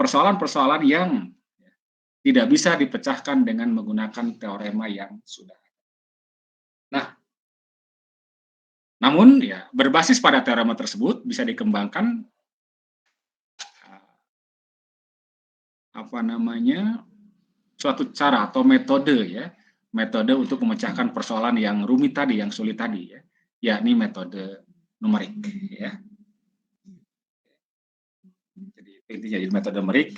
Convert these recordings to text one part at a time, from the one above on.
persoalan-persoalan yang tidak bisa dipecahkan dengan menggunakan teorema yang sudah. Nah, namun ya berbasis pada teorema tersebut bisa dikembangkan suatu cara atau metode ya, metode untuk memecahkan persoalan yang rumit tadi, yang sulit tadi ya, yakni metode numerik ya. Jadi intinya jadi metode numerik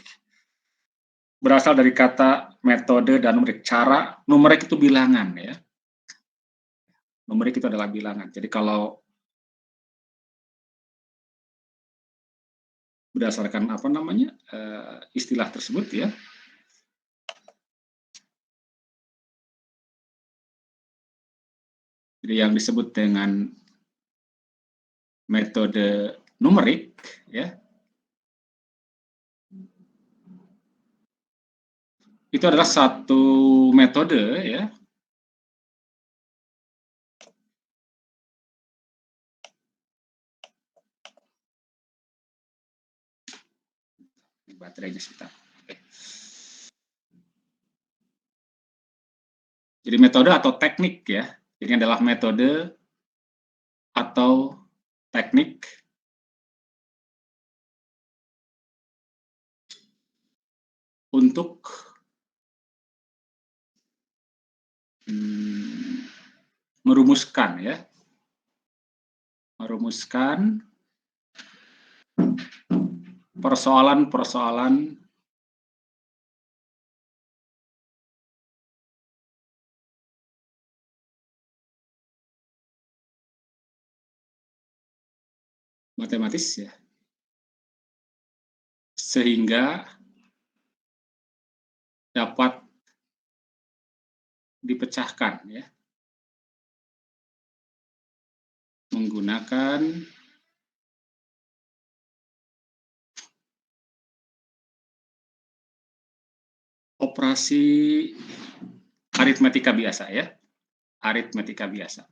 berasal dari kata metode dan numerik. Cara numerik itu bilangan ya. Numerik itu adalah bilangan. Jadi kalau berdasarkan istilah tersebut ya, jadi yang disebut dengan metode numerik ya, itu adalah satu metode ya baterainya sebentar. Jadi metode atau teknik ya. Ini adalah metode atau teknik untuk merumuskan ya. Merumuskan persoalan-persoalan matematis ya, sehingga dapat dipecahkan ya menggunakan operasi aritmetika biasa ya, aritmetika biasa.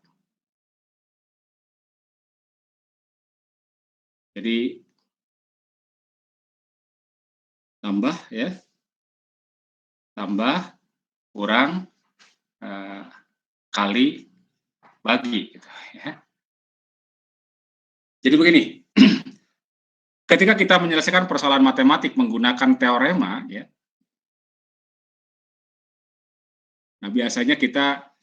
Jadi tambah ya, tambah kurang kali bagi gitu ya. Jadi begini, ketika kita menyelesaikan persoalan matematik menggunakan teorema ya, nah biasanya kita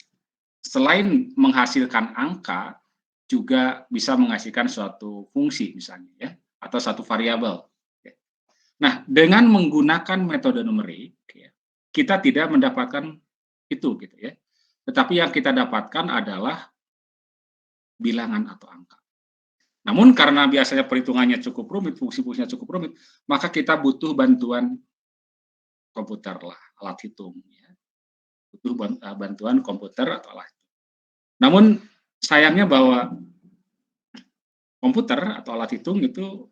selain menghasilkan angka juga bisa menghasilkan suatu fungsi misalnya ya, atau satu variabel. Nah, dengan menggunakan metode numerik ya, kita tidak mendapatkan itu gitu ya. Tetapi yang kita dapatkan adalah bilangan atau angka. Namun karena biasanya perhitungannya cukup rumit, fungsi-fungsinya cukup rumit, maka kita butuh bantuan komputer lah, alat hitung ya. Butuh bantuan komputer atau alat hitung. Namun sayangnya bahwa komputer atau alat hitung itu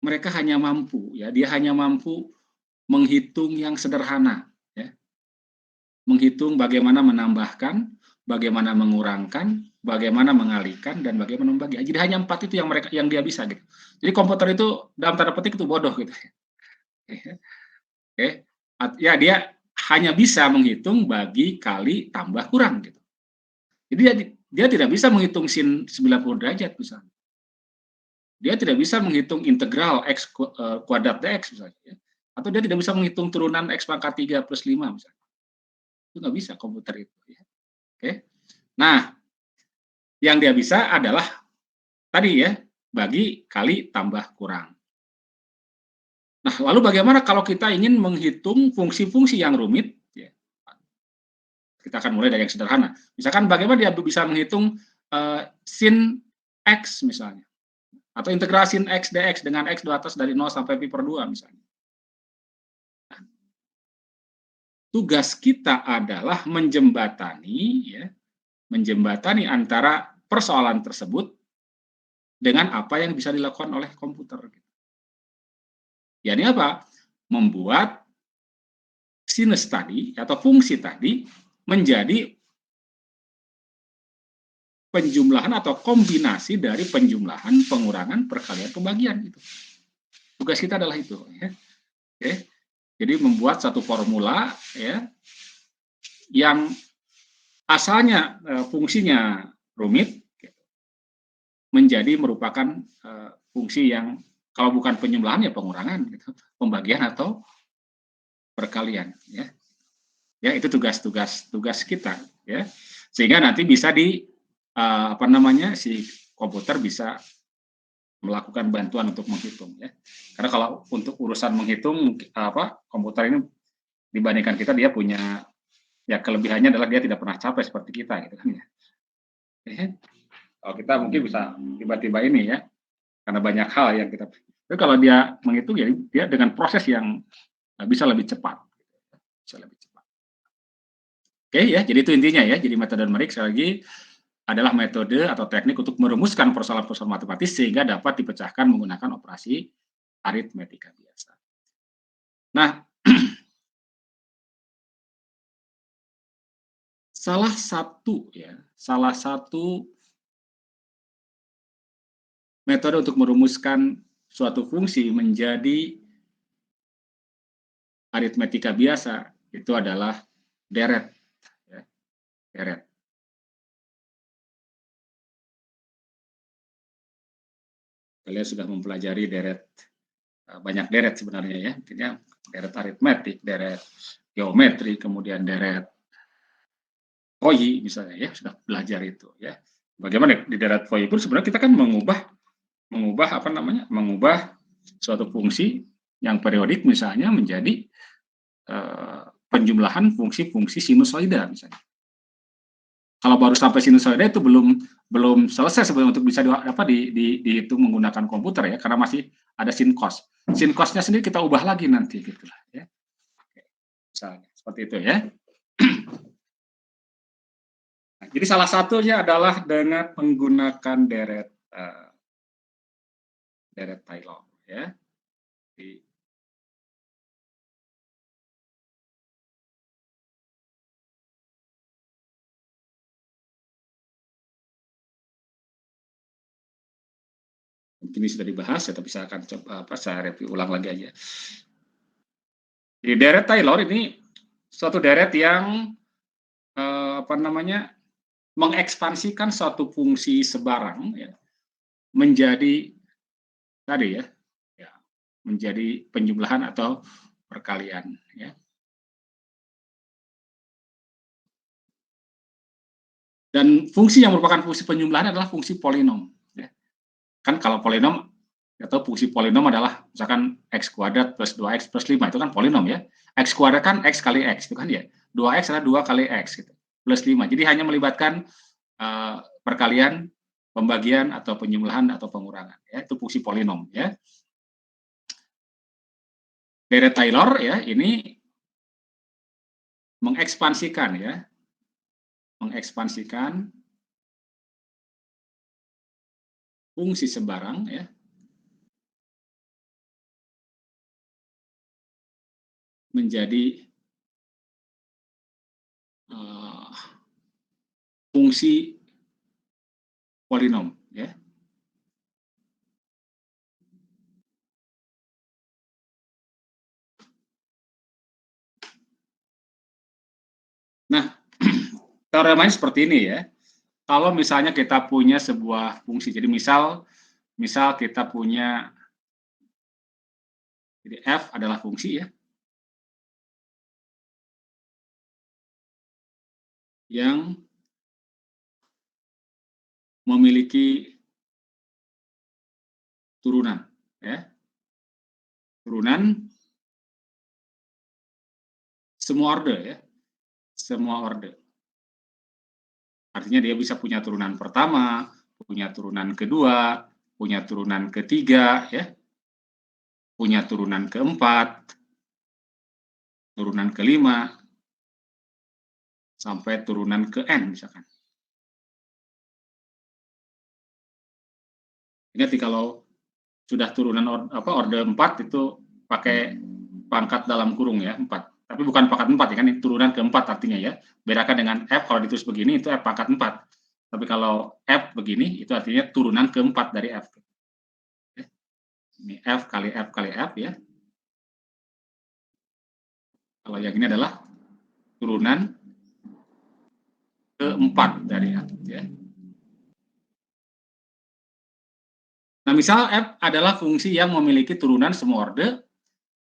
mereka hanya mampu ya, dia hanya mampu menghitung yang sederhana ya. Menghitung bagaimana menambahkan, bagaimana mengurangkan, bagaimana mengalihkan, dan bagaimana membagi. Jadi hanya 4 itu yang dia bisa gitu. Jadi komputer itu dalam tanda petik itu bodoh gitu. Oke. Ya dia hanya bisa menghitung bagi, kali, tambah, kurang gitu. Jadi dia tidak bisa menghitung sin 90 derajat misalnya. Dia tidak bisa menghitung integral x kuadrat dx misalnya ya. Atau dia tidak bisa menghitung turunan x pangkat 3 plus 5 misalnya. Itu nggak bisa komputer itu ya. Oke. Nah, yang dia bisa adalah tadi ya, bagi, kali, tambah, kurang. Nah, lalu bagaimana kalau kita ingin menghitung fungsi-fungsi yang rumit? Ya. Kita akan mulai dari yang sederhana. Misalkan bagaimana dia bisa menghitung sin x misalnya. Atau integral sin x dx dengan x di atas dari 0 sampai pi per 2 misalnya. Nah, tugas kita adalah menjembatani antara persoalan tersebut dengan apa yang bisa dilakukan oleh komputer. Yakni apa? Membuat sinus tadi atau fungsi tadi menjadi penjumlahan atau kombinasi dari penjumlahan, pengurangan, perkalian, pembagian gitu. Tugas kita adalah itu, ya. Oke. Jadi membuat satu formula, ya, yang asalnya fungsinya rumit menjadi merupakan fungsi yang kalau bukan penjumlahan ya pengurangan, gitu, pembagian atau perkalian, ya. Ya, itu tugas kita, ya. Sehingga nanti bisa apa namanya, si komputer bisa melakukan bantuan untuk menghitung, ya. Karena kalau untuk urusan menghitung, komputer ini dibandingkan kita, dia punya, ya kelebihannya adalah dia tidak pernah capek seperti kita, gitu kan ya. Kalau kita mungkin bisa tiba-tiba ini ya, karena banyak hal yang kita. Tapi kalau dia menghitung ya dia dengan proses yang bisa lebih cepat, bisa lebih cepat. Oke ya, jadi itu intinya ya. Jadi metode numerik sekali lagi adalah metode atau teknik untuk merumuskan persoalan-persoalan matematis sehingga dapat dipecahkan menggunakan operasi aritmetika biasa. Nah, salah satu metode untuk merumuskan suatu fungsi menjadi aritmetika biasa itu adalah deret, ya, deret. Kalian sudah mempelajari deret, banyak deret sebenarnya ya, artinya deret aritmetik, deret geometri, kemudian deret Fourier misalnya ya, sudah belajar itu ya. Bagaimana di deret Fourier pun sebenarnya kita kan mengubah apa namanya, mengubah suatu fungsi yang periodik misalnya menjadi penjumlahan fungsi-fungsi sinusoida misalnya. Kalau baru sampai sinusoida itu belum selesai sebenarnya untuk bisa dihitung menggunakan komputer ya, karena masih ada sin cos. Sin cosnya sendiri kita ubah lagi nanti gitulah ya. Misalnya seperti itu ya. Nah, jadi salah satunya adalah dengan menggunakan deret Taylor ya. Mungkin ini sudah dibahas ya, tapi saya akan coba saya review ulang lagi aja. Jadi deret Taylor ini suatu deret yang mengekspansikan suatu fungsi sebarang ya, menjadi tadi ya, menjadi penjumlahan atau perkalian ya. Dan fungsi yang merupakan fungsi penjumlahan adalah fungsi polinom ya. Kan kalau polinom atau fungsi polinom adalah misalkan x kuadrat plus 2x plus 5 itu kan polinom ya. X kuadrat kan x kali x itu kan ya. 2x adalah 2 kali x gitu. Plus 5. Jadi hanya melibatkan perkalian, pembagian atau penjumlahan atau pengurangan ya. Itu fungsi polinom ya. Deret Taylor ya ini mengekspansikan fungsi sebarang ya menjadi fungsi polinom ya. Nah, teoremanya seperti ini ya. Kalau misalnya kita punya sebuah fungsi, jadi misal kita punya, jadi f adalah fungsi ya, yang memiliki turunan ya, turunan semua orde ya, semua orde. Artinya dia bisa punya turunan pertama, punya turunan kedua, punya turunan ketiga ya, punya turunan keempat, turunan kelima, sampai turunan ke n misalkan. Ingat kalau sudah turunan orde 4 itu pakai pangkat dalam kurung ya, 4. Tapi bukan pangkat 4 ya kan, ini turunan keempat artinya ya. Bedakan dengan F, kalau ditulis begini itu F pangkat 4. Tapi kalau F begini itu artinya turunan keempat dari F. Ini F kali F kali F ya. Kalau yang ini adalah turunan keempat dari F ya. Nah, misal F adalah fungsi yang memiliki turunan semua orde,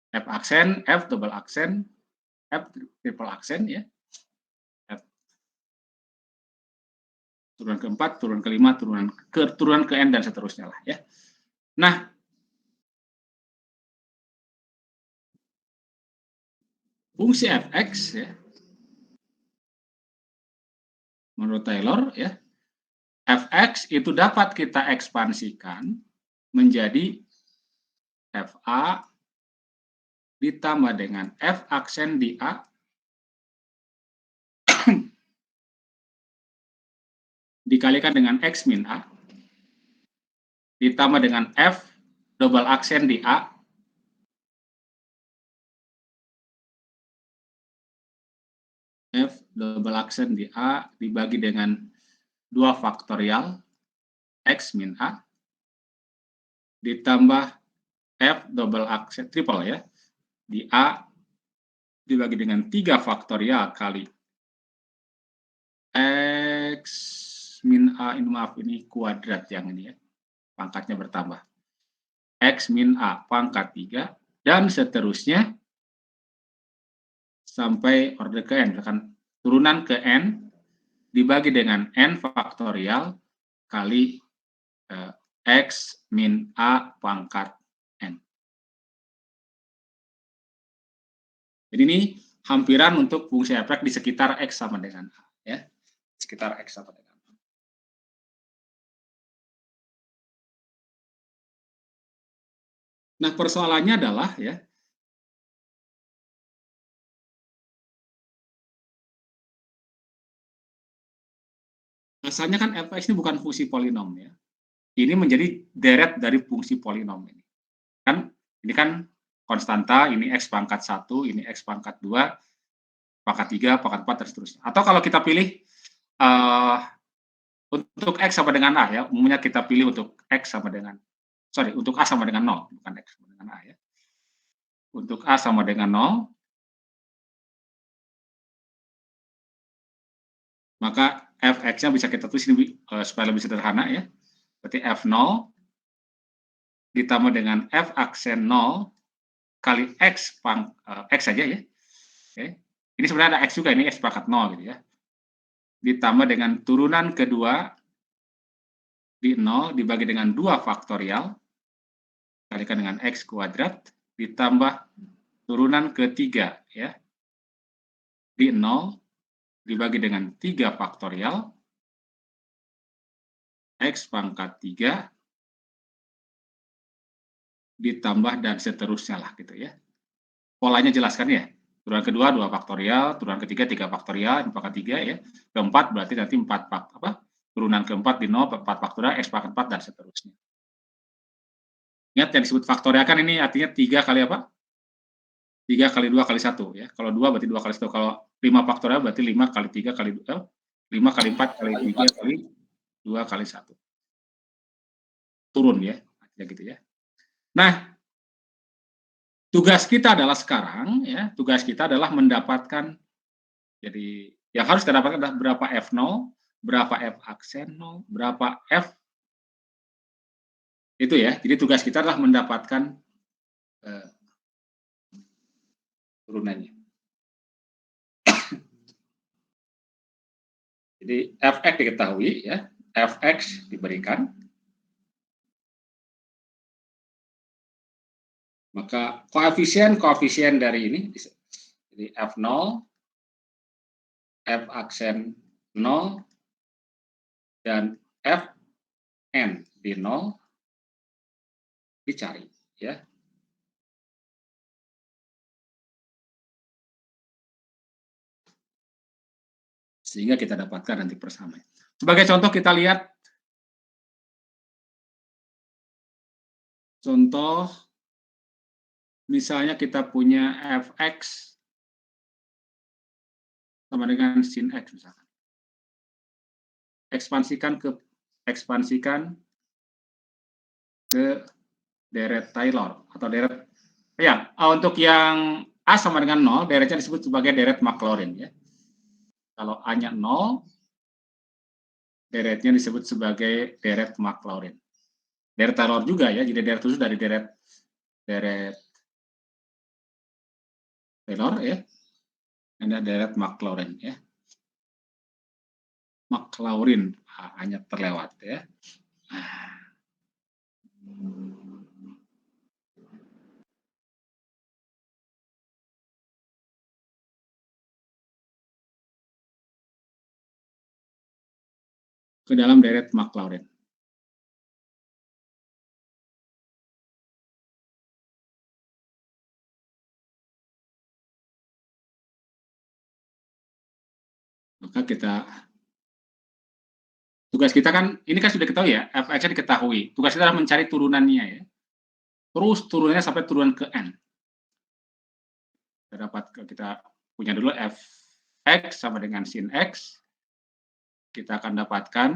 F aksen, F double aksen, F triple aksen ya. F turunan keempat, turunan kelima, turunan ke N dan seterusnya lah ya. Nah, fungsi Fx ya, menurut Taylor ya, Fx itu dapat kita ekspansikan menjadi Fa ditambah dengan F aksen di A dikalikan dengan X min A ditambah dengan F double aksen di A F double aksen di A dibagi dengan 2 faktorial X min A ditambah F double aksen triple ya di A dibagi dengan 3 faktorial kali X min A ini, maaf ini kuadrat yang ini ya, pangkatnya bertambah. X min A pangkat 3 dan seterusnya sampai orde ke N, misalkan turunan ke N dibagi dengan N faktorial kali X min A pangkat N. Jadi ini hampiran untuk fungsi Fx di sekitar X sama dengan A ya. Sekitar X sama dengan A. Nah, persoalannya adalah ya, asalnya kan Fx ini bukan fungsi polinom ya. Ini menjadi deret dari fungsi polinom ini. Ini kan konstanta, ini X pangkat 1, ini X pangkat 2, pangkat 3, pangkat 4, dan seterusnya. Atau kalau kita pilih untuk X sama dengan A ya, umumnya kita pilih untuk X sama dengan, untuk A sama dengan 0, bukan X sama dengan A ya. Untuk A sama dengan 0, maka Fx-nya bisa kita tulis ini supaya lebih sederhana ya. Berarti F0 ditambah dengan F aksen 0 kali X X saja ya. Oke. Ini sebenarnya ada X juga, ini X pangkat 0 gitu ya. Ditambah dengan turunan kedua di 0 dibagi dengan 2 faktorial kalikan dengan X kuadrat ditambah turunan ketiga ya di 0 dibagi dengan 3 faktorial X pangkat 3 ditambah dan seterusnya lah gitu ya. Polanya jelaskan ya. Turunan kedua 2 faktorial, turunan ketiga 3 faktorial, pangkat 3 ya. Keempat berarti nanti 4 turunan keempat di 0 4 faktorial X pangkat 4 dan seterusnya. Ingat yang disebut faktorial kan ini artinya 3 kali apa? 3 kali 2 kali 1 ya. Kalau 2 berarti 2 kali 1. Kalau 5 faktorial berarti 5 kali 3 kali 2, 5 kali 4 kali 3 kali 2 kali 1. Turun ya, artinya gitu ya. Nah, tugas kita adalah sekarang ya, tugas kita adalah mendapatkan, jadi yang harus kita dapatkan adalah berapa F0, berapa F aksen 0, berapa F itu ya. Jadi tugas kita adalah mendapatkan turunannya. Jadi Fx diketahui ya, Fx diberikan, maka koefisien dari ini, jadi F0, F aksen 0, dan Fn di 0 dicari ya. Sehingga kita dapatkan nanti persamaan. Sebagai contoh kita lihat contoh, misalnya kita punya Fx sama dengan sin X misalkan. Ekspansikan ke deret Taylor atau deret ya, untuk yang A sama dengan 0, deretnya disebut sebagai deret Maclaurin ya. Kalau A-nya 0, deretnya disebut sebagai deret Maclaurin. Deret Taylor juga ya, jadi deret khusus dari deret Taylor ya. Ada deret Maclaurin ya. Maclaurin hanya terlewat ya. Ke dalam deret Maclaurin. Maka tugas kita kan, ini kan sudah ketahui ya, fx-nya diketahui. Tugas kita adalah mencari turunannya ya. Terus turunannya sampai turunan ke n. Kita punya dulu fx sama dengan sin x. Kita akan dapatkan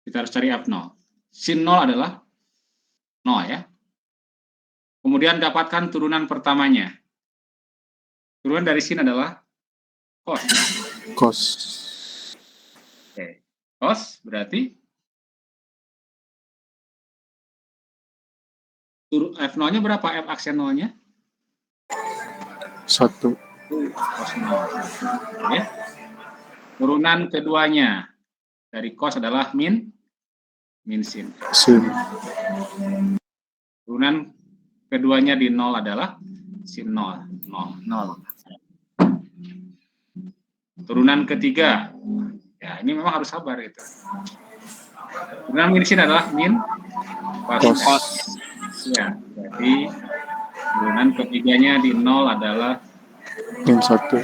kita harus cari f0. Sin 0 adalah 0 ya. Kemudian dapatkan turunan pertamanya. Turunan dari sin adalah cos. Cos. Oke. Cos berarti f0-nya berapa? F aksen 0-nya? 1. Cos 0. Ya. Turunan keduanya dari cos adalah min sin. Sin. Turunan keduanya di 0 adalah sin 0. Turunan ketiga, ya ini memang harus sabar gitu. Turunan min sin adalah min cos. Ya, jadi turunan ketiganya di 0 adalah min 1.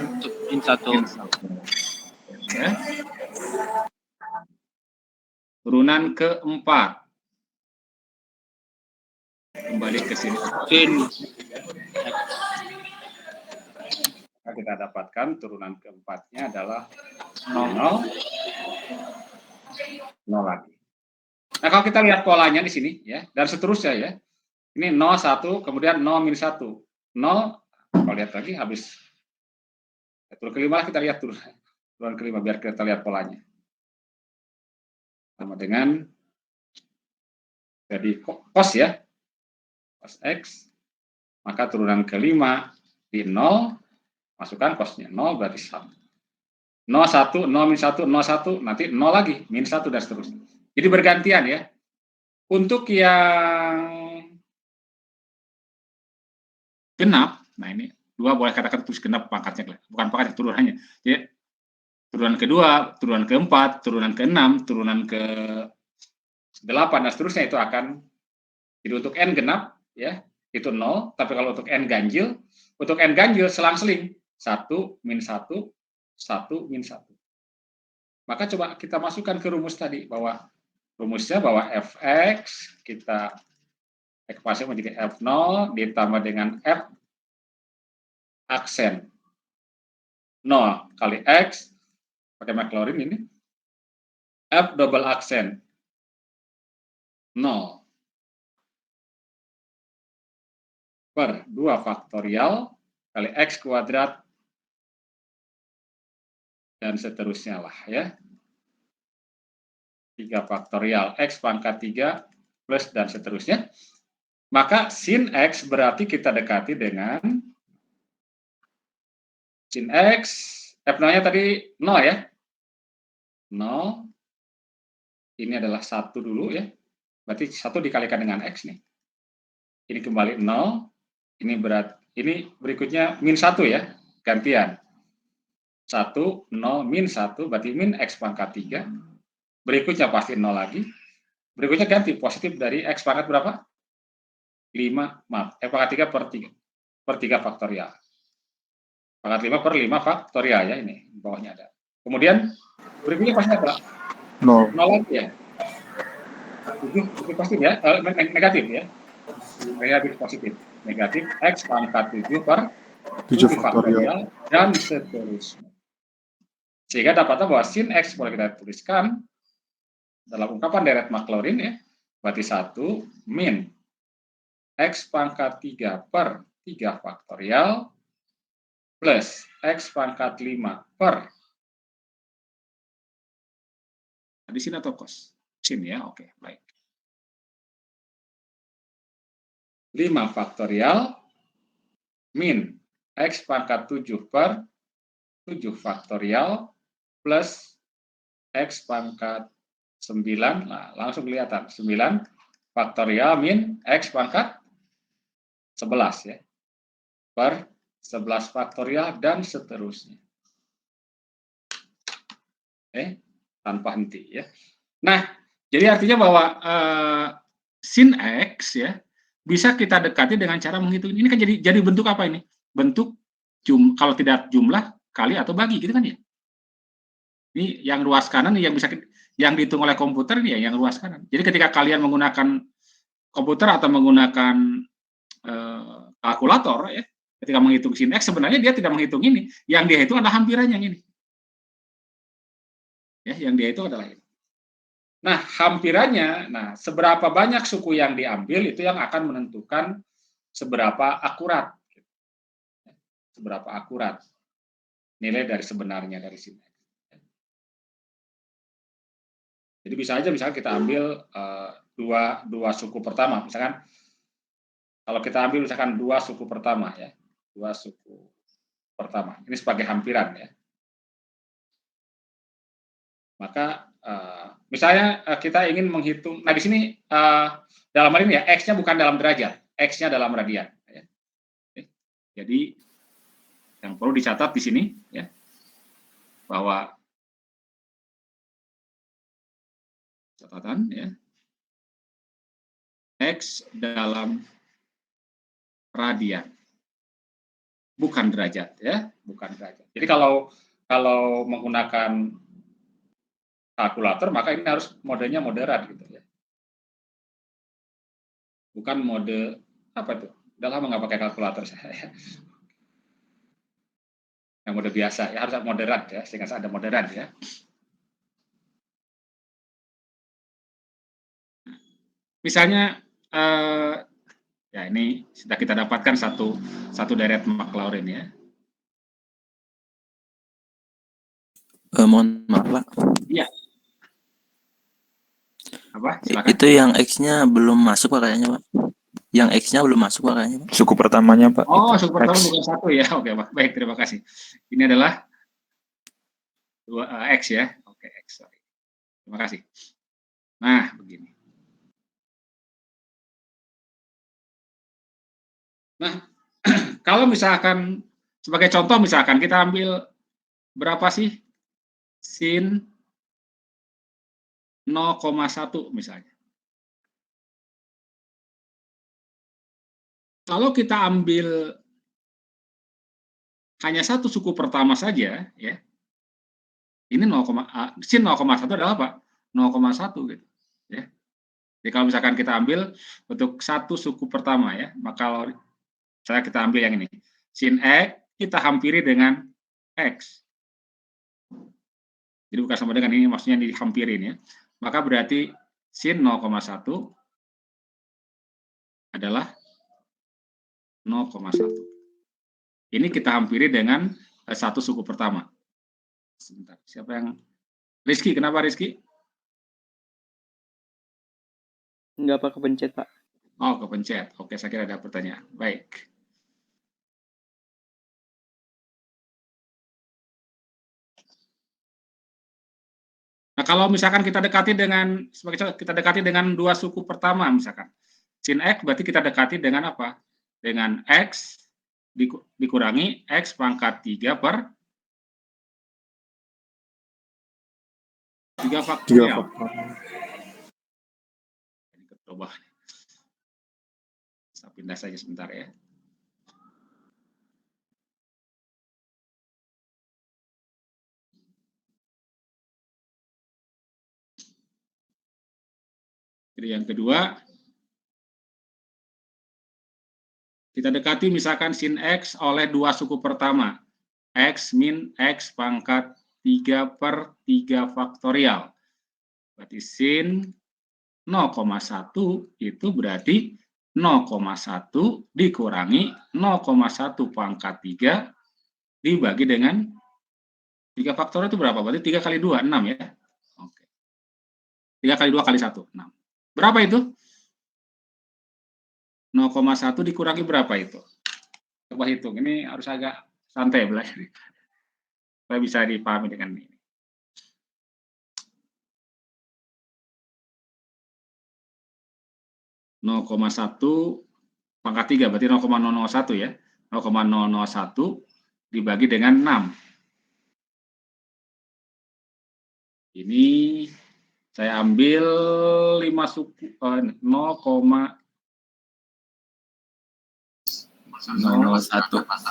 Ya. Turunan keempat, kembali ke sini. Kita dapatkan turunan keempatnya adalah 0 lagi. Nah, kalau kita lihat polanya di sini ya, dan seterusnya ya. Ini 0 1 kemudian 0 min 1. 0 kalau lihat lagi habis turunan kelima kita lihat turunan kelima biar kita lihat polanya. Sama dengan jadi cos ya. Cos x, maka turunan kelima di 0 masukkan cosnya 0 berarti 1. 0 1 0 min 1 0 1 nanti 0 lagi min 1 dan seterusnya. Jadi bergantian ya. Untuk yang genap, nah ini 2 boleh katakan tulis genap pangkatnya, bukan pangkatnya turunannya. Jadi turunan kedua, turunan keempat, turunan keenam, turunan ke-8 dan seterusnya itu akan jadi untuk n genap ya itu 0, tapi kalau untuk n ganjil selang-seling 1 min 1 1 min 1. Maka coba kita masukkan ke rumus tadi bahwa rumusnya bahwa fx kita ekspansi menjadi f0 ditambah dengan f aksen 0 kali x pakai Maclaurin ini f double aksen 0 per 2 faktorial kali x kuadrat dan seterusnya lah ya. 3 faktorial x pangkat 3 plus dan seterusnya. Maka sin x berarti kita dekati dengan sin x, f0-nya tadi 0 ya. 0. Ini adalah 1 dulu ya. Berarti 1 dikalikan dengan x nih. Ini kembali 0. Ini berikutnya min 1 ya. Gantian. 1, 0, min 1 berarti min x pangkat 3. Berikutnya pasti 0 lagi. Berikutnya ganti positif dari x pangkat berapa? 5, maaf, x pangkat 3 per 3 faktorial. Pangkat 5 per 5 faktorial ya ini, bawahnya ada. Kemudian berikutnya pasti apa? 0 lagi ya. 7 positif ya, negatif ya. Negatif positif. Negatif x pangkat 7 per 7 faktorial dan seterusnya. Sehingga dapatnya bahwa sin x boleh kita tuliskan dalam ungkapan deret Maclaurin ya, berarti 1 min X pangkat 3 per 3 faktorial plus X pangkat 5 per di sin atau cos? Sin ya, oke, baik. 5 faktorial min X pangkat 7 per 7 faktorial plus X pangkat 9, nah langsung kelihatan, 9 faktorial min X pangkat 11 ya, per 11 faktorial dan seterusnya. Tanpa henti ya. Nah, jadi artinya bahwa sin X ya bisa kita dekati dengan cara menghitung. Ini kan jadi bentuk apa ini? Bentuk kalau tidak jumlah kali atau bagi gitu kan ya. Ini yang ruas kanan yang bisa yang dihitung oleh komputer ini ya yang ruas kanan. Jadi ketika kalian menggunakan komputer atau menggunakan kalkulator ya, ketika menghitung sin X sebenarnya dia tidak menghitung ini. Yang dia hitung adalah hampirannya yang ini. Ya, yang dia hitung adalah ini. Nah, hampirannya, seberapa banyak suku yang diambil itu yang akan menentukan seberapa akurat. Seberapa akurat nilai dari sebenarnya dari sin X. Jadi bisa aja misalnya kita ambil dua suku pertama, misalkan kalau kita ambil misalkan 2 suku pertama ya, 2 suku pertama, ini sebagai hampiran ya. Maka misalnya kita ingin menghitung, nah di sini dalam hal ini ya X-nya bukan dalam derajat, X-nya dalam radian. Ya. Jadi yang perlu dicatat di sini ya bahwa catatan ya X dalam radian, bukan derajat ya, bukan derajat. Jadi kalau menggunakan kalkulator maka ini harus modenya moderat gitu ya. Bukan mode apa itu? Udah lama nggak pakai kalkulator saya. Yang mode biasa ya harus moderat ya, sehingga ada moderat ya. Misalnya ya ini sudah kita dapatkan satu deret Maclaurin ya. Mohon maaf Pak. Iya. Apa? Silakan. Itu yang X-nya belum masuk Pak kayaknya Pak. Yang X-nya belum masuk Pak kayaknya Pak. Suku pertamanya Pak. Oh, suku pertama bukan 1 ya. Oke Pak. Baik, terima kasih. Ini adalah 2 X ya. Oke, X. Sorry. Terima kasih. Nah, begini. Nah, kalau misalkan sebagai contoh misalkan kita ambil berapa sih sin 0,1 misalnya. Kalau kita ambil hanya satu suku pertama saja ya. Ini sin 0,1 adalah apa? 0,1 gitu ya. Jadi kalau misalkan kita ambil untuk satu suku pertama ya, maka kita ambil yang ini. Sin X kita hampiri dengan X. Jadi bukan sama dengan ini, maksudnya dihampirin ya. Maka berarti sin 0,1 adalah 0,1. Ini kita hampiri dengan satu suku pertama. Sebentar, siapa yang? Rizky, kenapa Rizky? Enggak Pak, kepencet Pak. Oh, kepencet. Oke, saya kira ada pertanyaan. Baik. Nah, kalau misalkan kita dekati dengan dua suku pertama misalkan. Sin X berarti kita dekati dengan apa? Dengan X dikurangi X pangkat 3 per 3 faktorial. Coba. Saya pindah saja sebentar ya. Jadi yang kedua, kita dekati misalkan sin X oleh 2 suku pertama. X min X pangkat 3 per 3 faktorial. Berarti sin 0,1 itu berarti 0,1 dikurangi 0,1 pangkat 3 dibagi dengan 3 faktorial itu berapa? Berarti 3 kali 2, 6 ya. Oke. 3 kali 2 kali 1, 6. Berapa itu? 0,1 dikurangi berapa itu? Coba hitung. Ini harus agak santai belajar. Supaya bisa dipahami dengan ini. (0,1 pangkat 3 berarti 0,001 ya. 0,001 dibagi dengan 6. Ini saya ambil 5 suku 0,001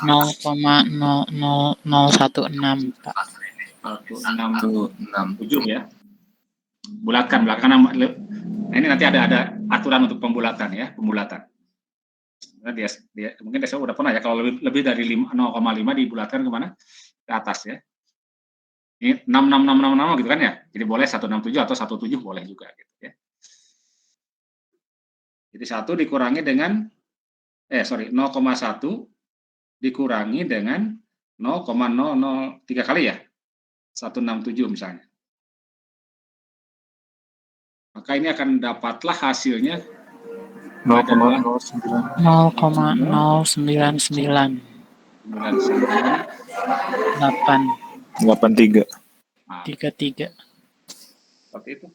0,00016 Pak. 167 ya. Bulatkan belakangan. Nah, ini nanti ada aturan untuk pembulatan ya, pembulatan. Nah, dia mungkin dia udah pernah ya, kalau lebih dari 0,5 dibulatkan kemana? Ke atas ya. Ini 6666 gitu kan ya. Jadi boleh 167 atau 17 boleh juga gitu ya. Jadi 1 dikurangi dengan 0,1 dikurangi dengan 0,003 kali ya. 167 misalnya. Maka ini akan dapatlah hasilnya 0,09. 0,099 83. 33. Seperti itu.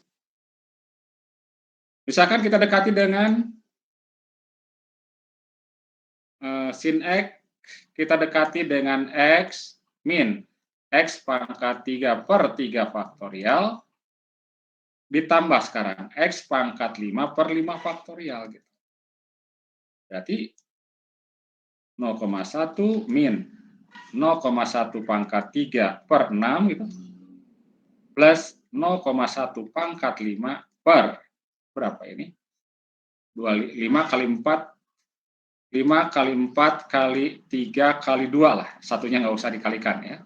Misalkan kita dekati dengan sin X, kita dekati dengan X min X pangkat 3 per 3 faktorial, ditambah sekarang X pangkat 5 per 5 faktorial. Gitu. Berarti 0,1 min 0,1 pangkat 3 per 6 gitu, plus 0,1 pangkat 5 per berapa ini? 5 kali 4, 5 kali 4 kali 3 kali 2 lah. Satunya nggak usah dikalikan ya.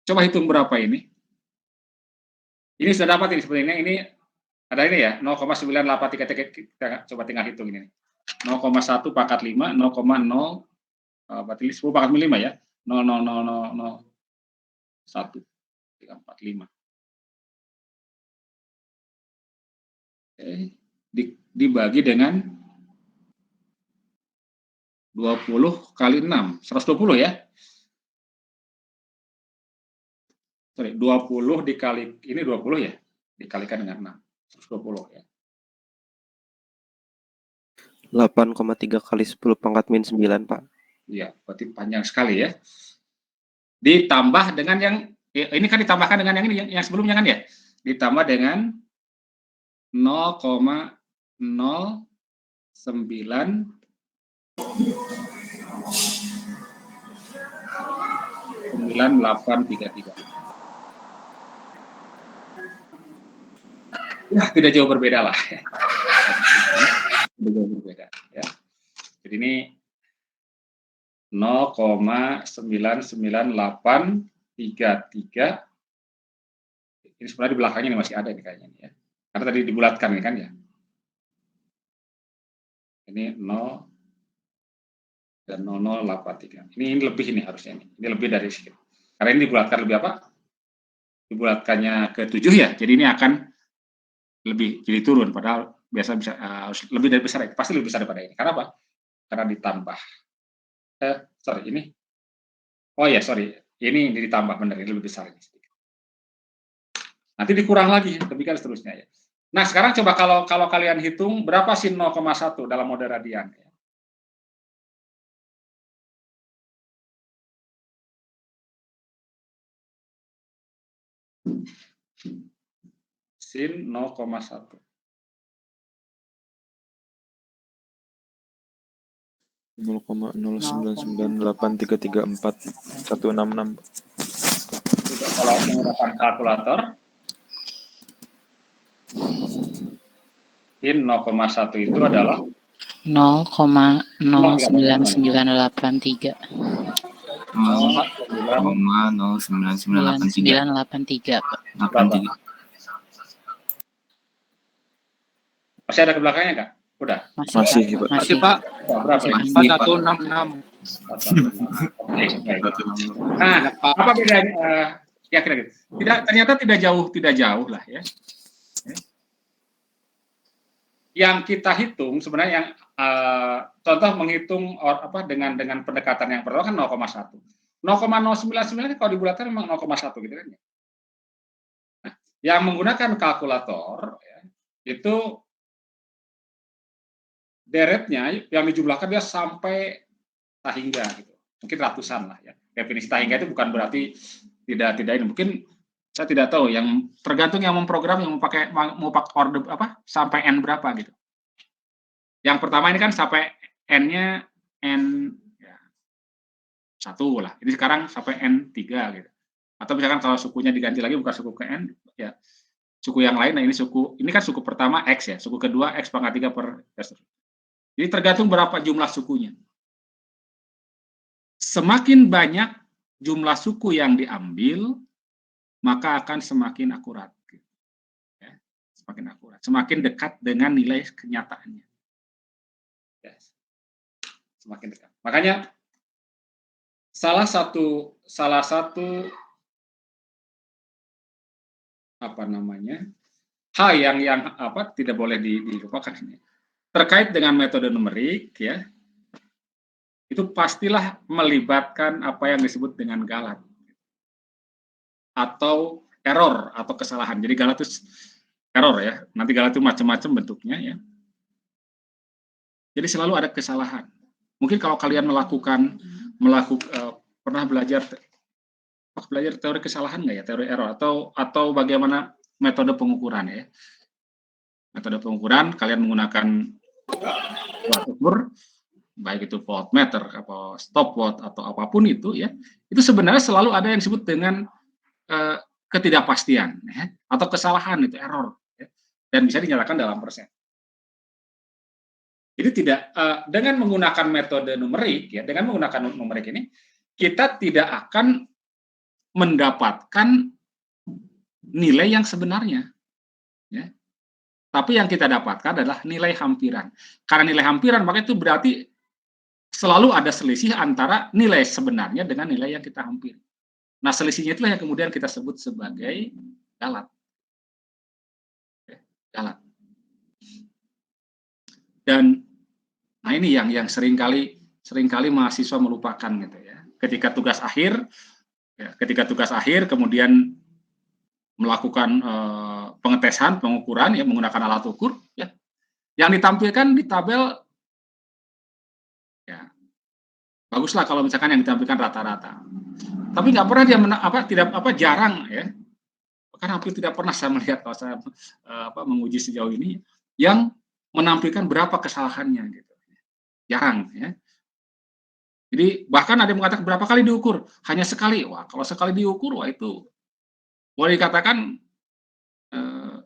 Coba hitung berapa ini. Ini sudah dapat ini sebenarnya. Ini ada ini ya, 0,983. Kita coba tinggal hitung ini. 0,1 pangkat 5, 0,0, berarti 10 pangkat 5 ya. 0,00001, 345. Oke, dibagi dengan 20 kali 6, 120 ya. Sorry, 20 dikali, ini 20 ya, dikalikan dengan 6, 120 ya. 8,3 kali 10 pangkat min 9, Pak. Iya, berarti panjang sekali ya. Ditambah dengan yang, ini kan ditambahkan dengan yang ini, yang sebelumnya kan ya. Ditambah dengan 0,099833. Ya, tidak jauh berbeda lah. Tidak jauh berbeda ya. Jadi ini 0,99833. Ini sebenarnya di belakangnya ini masih ada nih kayaknya nih ya. Karena tadi dibulatkan nih kan ya. Ini 0 dan 0083. Ini lebih ini harusnya ini. Ini lebih dari sedikit. Karena ini dibulatkan lebih apa? Dibulatkannya ke 7 ya. Jadi ini akan lebih jadi turun, padahal biasa bisa lebih dari besar, pasti lebih besar daripada ini. Karena apa? Karena ditambah. Ini. Oh ya, ini ditambah benar, ini lebih besar ini. Nanti dikurang lagi, demikian seterusnya ya. Nah, sekarang coba kalau kalian hitung berapa sin 0,1 dalam mode radian ya. Sin 0,1. 0,0998334 166. Kalau menggunakan kalkulator, sin 0,1 itu adalah 0,09983. 0,09983 983, Pak. 83. Masih ada ke belakangnya nggak? Udah. Masih, Pak. Masih. Pak. Berapa ini? Masih, Pak. 166. Oke, baik. Nah, apa bedanya? Ya kira-kira. Ternyata tidak jauh lah ya. Yang kita hitung sebenarnya yang contoh menghitung dengan pendekatan yang pertama kan 0,1. 0,099 kalau dibulatkan memang 0,1 gitu kan ya. Nah, yang menggunakan kalkulator ya, itu deretnya yang dijumlahkan dia sampai tahingga gitu. Mungkin ratusan lah ya. Definisi tahingga itu bukan berarti tidak ini. Mungkin saya tidak tahu, yang tergantung yang memprogram yang mau pakai order sampai n berapa gitu. Yang pertama ini kan sampai n-nya n ya, 1 lah. Ini sekarang sampai n3 gitu. Atau misalkan kalau sukunya diganti lagi bukan suku ke n ya suku yang lain. Nah ini kan suku pertama x ya, suku kedua x pangkat 3 per s. Jadi tergantung berapa jumlah sukunya. Semakin banyak jumlah suku yang diambil, maka akan semakin akurat. Ya, semakin akurat, semakin dekat dengan nilai kenyataannya. Ya, semakin dekat. Makanya salah satu hal yang tidak boleh dilupakan ini terkait dengan metode numerik ya. Itu pastilah melibatkan apa yang disebut dengan galat atau error atau kesalahan. Jadi galat itu error ya. Nanti galat itu macam-macam bentuknya ya. Jadi selalu ada kesalahan. Mungkin kalau kalian pernah belajar teori kesalahan nggak ya, teori error atau bagaimana metode pengukuran ya. Metode pengukuran kalian menggunakan alat ukur, baik itu voltmeter atau stopwatch atau apapun itu ya, itu sebenarnya selalu ada yang disebut dengan ketidakpastian ya, atau kesalahan itu error ya, dan bisa dinyatakan dalam persen. Jadi tidak dengan menggunakan metode numerik ya, dengan menggunakan numerik ini kita tidak akan mendapatkan nilai yang sebenarnya ya. Tapi yang kita dapatkan adalah nilai hampiran. Karena nilai hampiran maka itu berarti selalu ada selisih antara nilai sebenarnya dengan nilai yang kita hampiri. Nah, selisihnya itulah yang kemudian kita sebut sebagai galat. Galat. Dan nah ini yang seringkali mahasiswa melupakan gitu ya. Ketika tugas akhir kemudian melakukan pengetesan, pengukuran ya menggunakan alat ukur ya. Yang ditampilkan di tabel ya baguslah kalau misalkan yang ditampilkan rata-rata. Tapi nggak pernah dia jarang ya. Bahkan hampir tidak pernah saya melihat kalau saya menguji sejauh ini yang menampilkan berapa kesalahannya gitu. Jarang ya. Jadi bahkan ada yang mengatakan berapa kali diukur? Hanya sekali. Wah, kalau sekali diukur wah itu boleh dikatakan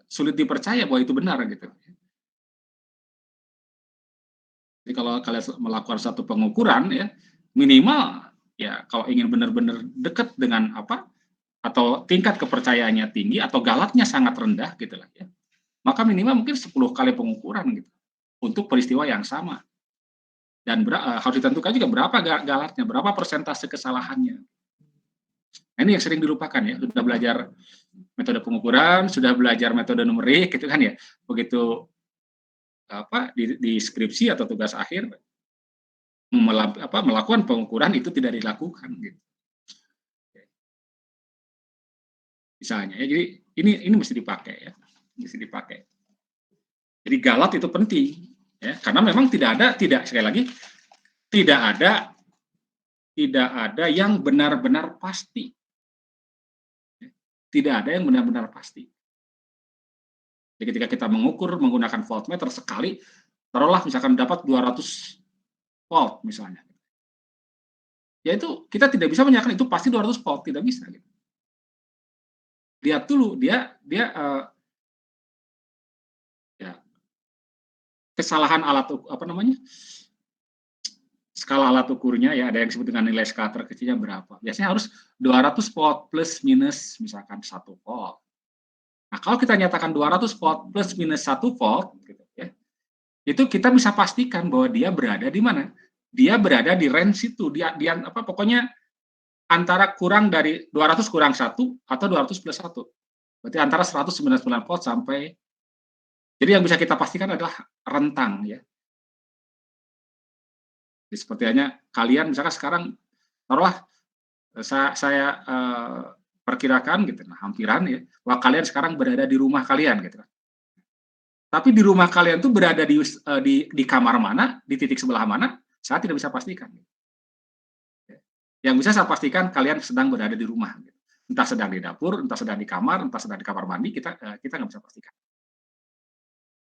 sulit dipercaya bahwa itu benar gitu. Jadi kalau kalian melakukan satu pengukuran ya minimal ya kalau ingin benar-benar dekat dengan atau tingkat kepercayaannya tinggi atau galatnya sangat rendah gitu lah ya. Maka minimal mungkin 10 kali pengukuran gitu untuk peristiwa yang sama. Dan harus ditentukan juga berapa galatnya, berapa persentase kesalahannya. Nah, ini yang sering dilupakan ya, sudah belajar metode pengukuran, sudah belajar metode numerik gitu kan ya. Begitu di skripsi atau tugas akhir melakukan pengukuran itu tidak dilakukan gitu. Misalnya ya, jadi ini mesti dipakai ya. Mesti dipakai. Jadi galat itu penting ya, karena memang tidak ada yang benar-benar pasti. Tidak ada yang benar-benar pasti. Jadi ketika kita mengukur menggunakan voltmeter sekali, taruhlah misalkan dapat 200 volt misalnya. Ya itu kita tidak bisa menyatakan itu pasti 200 volt, tidak bisa. Gitu. Lihat dulu dia kesalahan alat skala alat ukurnya ya, ada yang disebut dengan nilai skala terkecilnya berapa. Biasanya harus 200 volt plus minus misalkan 1 volt. Nah, kalau kita nyatakan 200 volt plus minus 1 volt gitu ya. itu kita bisa pastikan bahwa dia berada di mana? Dia berada di range itu, pokoknya antara kurang dari 200 kurang 1 atau 200 plus 1. Berarti antara 199 volt sampai, jadi yang bisa kita pastikan adalah rentang ya. Jadi seperti hanya kalian misalkan sekarang taruhlah saya perkirakan gitu, hampiran ya, bahwa kalian sekarang berada di rumah kalian gitu. Tapi di rumah kalian tuh berada di kamar mana, di titik sebelah mana, saya tidak bisa pastikan. Yang bisa saya pastikan kalian sedang berada di rumah. Entah sedang di dapur, entah sedang di kamar, entah sedang di kamar mandi, kita nggak bisa pastikan.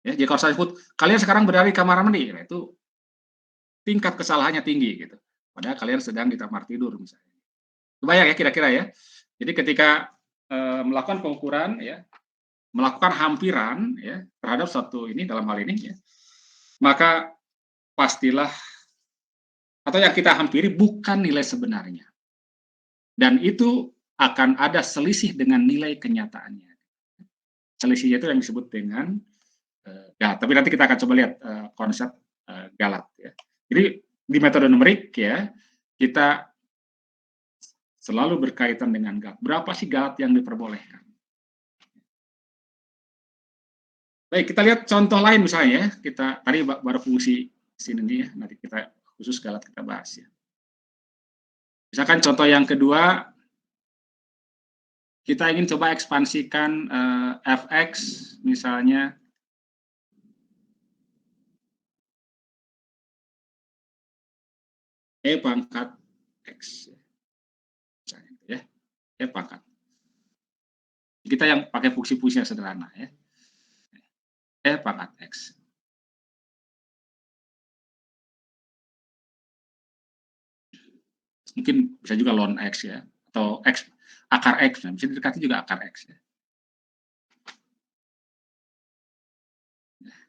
Ya, jadi kalau saya sebut kalian sekarang berada di kamar mandi, nah itu tingkat kesalahannya tinggi gitu. Padahal kalian sedang di kamar tidur misalnya. Kebayang ya kira-kira ya. Jadi ketika melakukan pengukuran ya, melakukan hampiran ya terhadap satu ini dalam hal ini ya, maka pastilah atau yang kita hampiri bukan nilai sebenarnya. Dan itu akan ada selisih dengan nilai kenyataannya. Selisihnya itu yang disebut dengan galat. Tapi nanti kita akan coba lihat konsep galat ya. Jadi di metode numerik ya, kita selalu berkaitan dengan galat. Berapa sih galat yang diperbolehkan? Baik, kita lihat contoh lain misalnya ya. Kita tadi baru fungsi sini nih ya, nanti kita khusus galat kita bahas ya. Misalkan contoh yang kedua, kita ingin coba ekspansikan fx misalnya e pangkat x misalnya ya, e pangkat. Kita yang pakai fungsi-fungsi yang sederhana ya. E pangkat x. Mungkin bisa juga ln x ya, atau x akar x, bisa didekati juga akar x ya.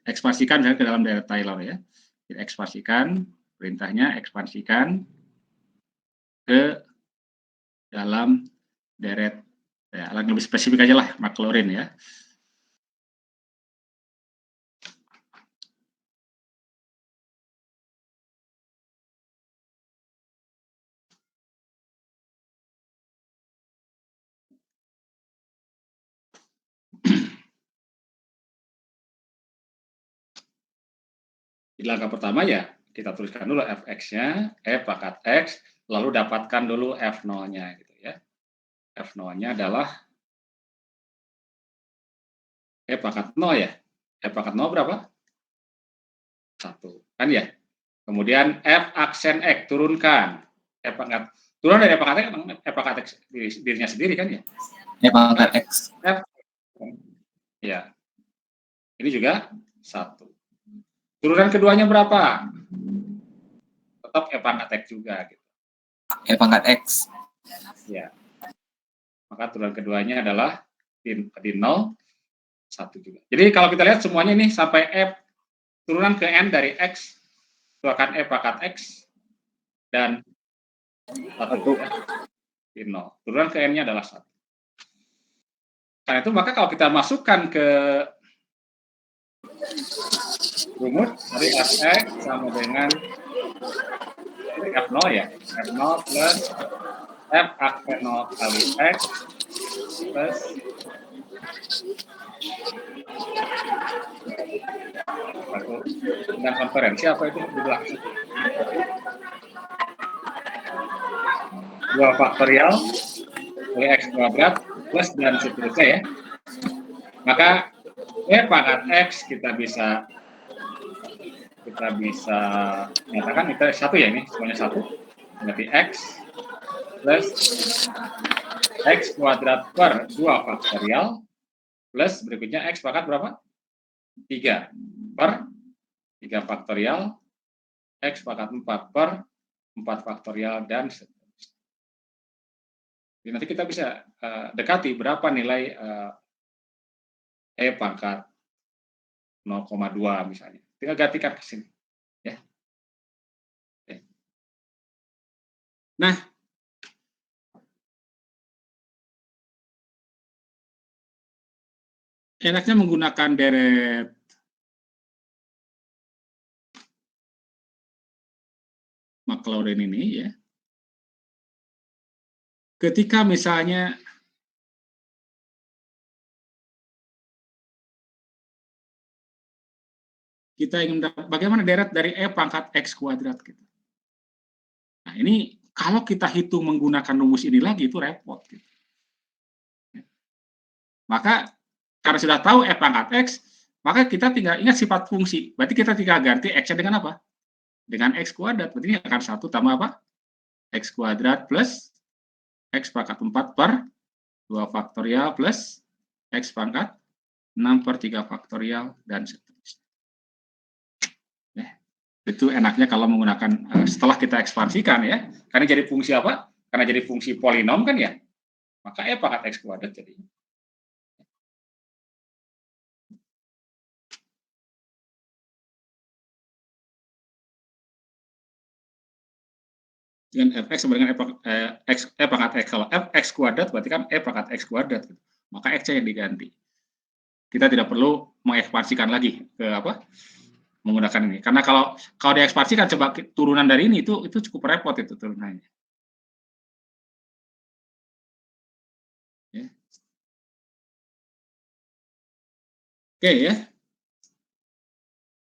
Ekspansikan misalnya ke dalam daerah Taylor ya. Jadi ekspansikan, perintahnya ekspansikan ke dalam deret ya, lebih spesifik aja lah Maclaurin ya. Di langkah pertama ya kita tuliskan dulu fx-nya, e pangkat x, lalu dapatkan dulu f0-nya gitu ya. F0-nya adalah e pangkat 0 ya. E pangkat 0 berapa? 1 kan ya. Kemudian f aksen x turunkan. E pangkat turun dari e pangkat x, e pangkat x dirinya sendiri kan ya. E pangkat x. F ya. Ini juga 1. Turunan keduanya berapa? Tetap e pangkat x juga gitu. E pangkat x. Ya. Maka turunan keduanya adalah di 0, 1 juga. Jadi kalau kita lihat semuanya ini sampai f turunan ke n dari x, itu akan e pangkat x dan 1 ya, di 0. Turunan ke n-nya adalah 1. Karena itu maka kalau kita masukkan ke rumus dari fx sama dengan f0 ya, f0 plus f aksen 0 kali x plus dengan konferensi apa itu berlaku 2 faktorial oleh x kuadrat plus dan seterusnya ya. Maka e pangkat x kita bisa nyatakan itu 1 ya, ini semuanya 1. Berarti x plus x kuadrat per 2 faktorial plus berikutnya x pangkat berapa? 3 per 3 faktorial x pangkat 4 per 4 faktorial dan seterusnya. Jadi nanti kita bisa dekati berapa nilai e pangkat 0,2 misalnya. Tinggal gantikan ke sini. Ya. Oke. Nah, enaknya menggunakan deret Maclaurin ini ya. Ketika misalnya kita ingin bagaimana deret dari E pangkat X kuadrat gitu. Nah, ini kalau kita hitung menggunakan rumus ini lagi itu repot gitu. Maka karena sudah tahu F pangkat X, maka kita tinggal ingat sifat fungsi. Berarti kita tinggal ganti X-nya dengan apa? Dengan X kuadrat. Berarti ini akan 1 tambah apa? X kuadrat plus X pangkat 4 per 2 faktorial plus X pangkat 6 per 3 faktorial dan seterusnya. Itu enaknya kalau menggunakan setelah kita ekspansikan ya. Karena jadi fungsi apa? Karena jadi fungsi polinom kan ya. Maka E pangkat X kuadrat jadi. Dengan fx sama dengan E pangkat X. Kalau fx kuadrat berarti kan E pangkat X kuadrat. Maka X-nya yang diganti. Kita tidak perlu mengekspansikan lagi ke apa? Menggunakan ini. Karena kalau diekspansikan coba turunan dari ini itu cukup repot itu turunannya. Ya. Oke ya.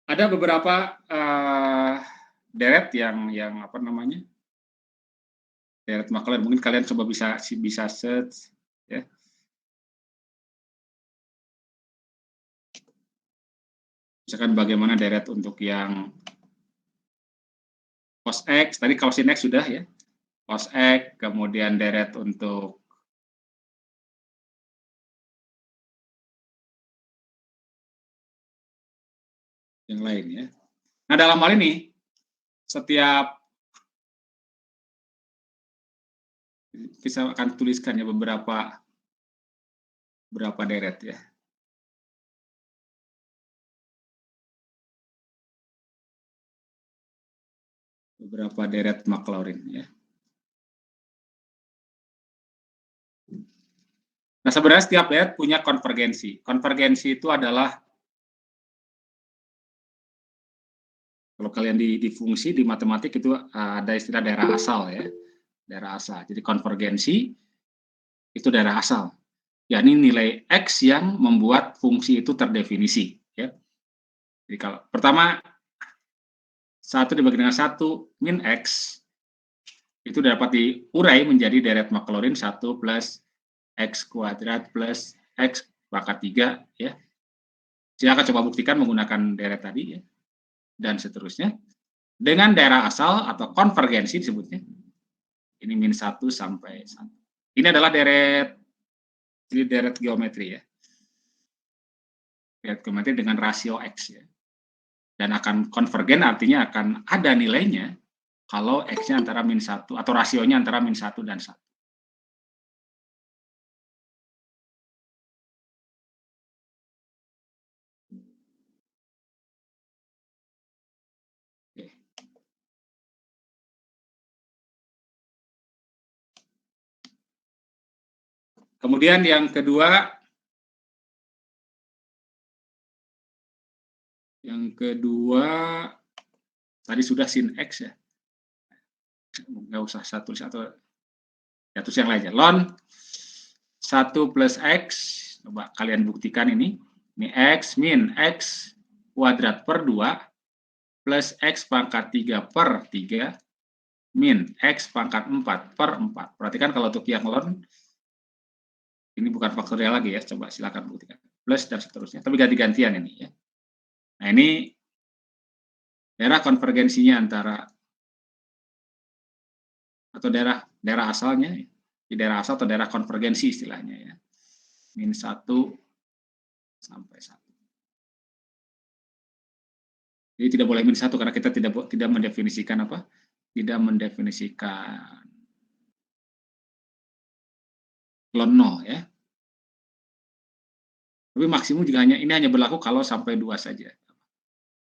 Ada beberapa deret yang apa namanya? Deret Maclaurin. Mungkin kalian coba bisa search ya. Misalkan bagaimana deret untuk yang cos X, tadi kalau sin X sudah ya, cos X, kemudian deret untuk yang lain ya. Nah dalam hal ini, setiap bisa akan tuliskan ya beberapa deret ya. Beberapa deret Maclaurin ya. Nah sebenarnya setiap deret punya konvergensi. Konvergensi itu adalah kalau kalian di fungsi di matematik itu ada istilah daerah asal ya. Daerah asal. Jadi konvergensi itu daerah asal. Ya ini nilai X yang membuat fungsi itu terdefinisi ya. Jadi kalau pertama 1 dibagi dengan 1 min X itu dapat diurai menjadi deret Maclaurin 1 plus X kuadrat plus X pangkat 3 ya. Silakan coba buktikan menggunakan deret tadi ya. Dan seterusnya. Dengan daerah asal atau konvergensi disebutnya. Ini min 1 sampai 1. Ini adalah deret geometri ya. Deret geometri dengan rasio X ya. Dan akan konvergen artinya akan ada nilainya kalau X-nya antara min 1 atau rasionya antara min 1 dan 1. Oke. Kemudian yang kedua tadi sudah sin X ya. Nggak usah satu atau ya terus yang lainnya. Ln 1 plus X, coba kalian buktikan ini X min X kuadrat per 2 plus X pangkat 3 per 3 min X pangkat 4 per 4. Perhatikan kalau untuk yang ln ini bukan faktorial lagi ya, coba silakan buktikan. Plus dan seterusnya, tapi ganti-gantian ini ya. Nah ini daerah konvergensinya antara atau daerah asalnya, di daerah asal atau daerah konvergensi istilahnya ya. Min 1 sampai 1. Jadi tidak boleh min 1 karena kita tidak mendefinisikan apa? Tidak mendefinisikan ln 0 ya. Tapi maksimum juga ini hanya berlaku kalau sampai 2 saja.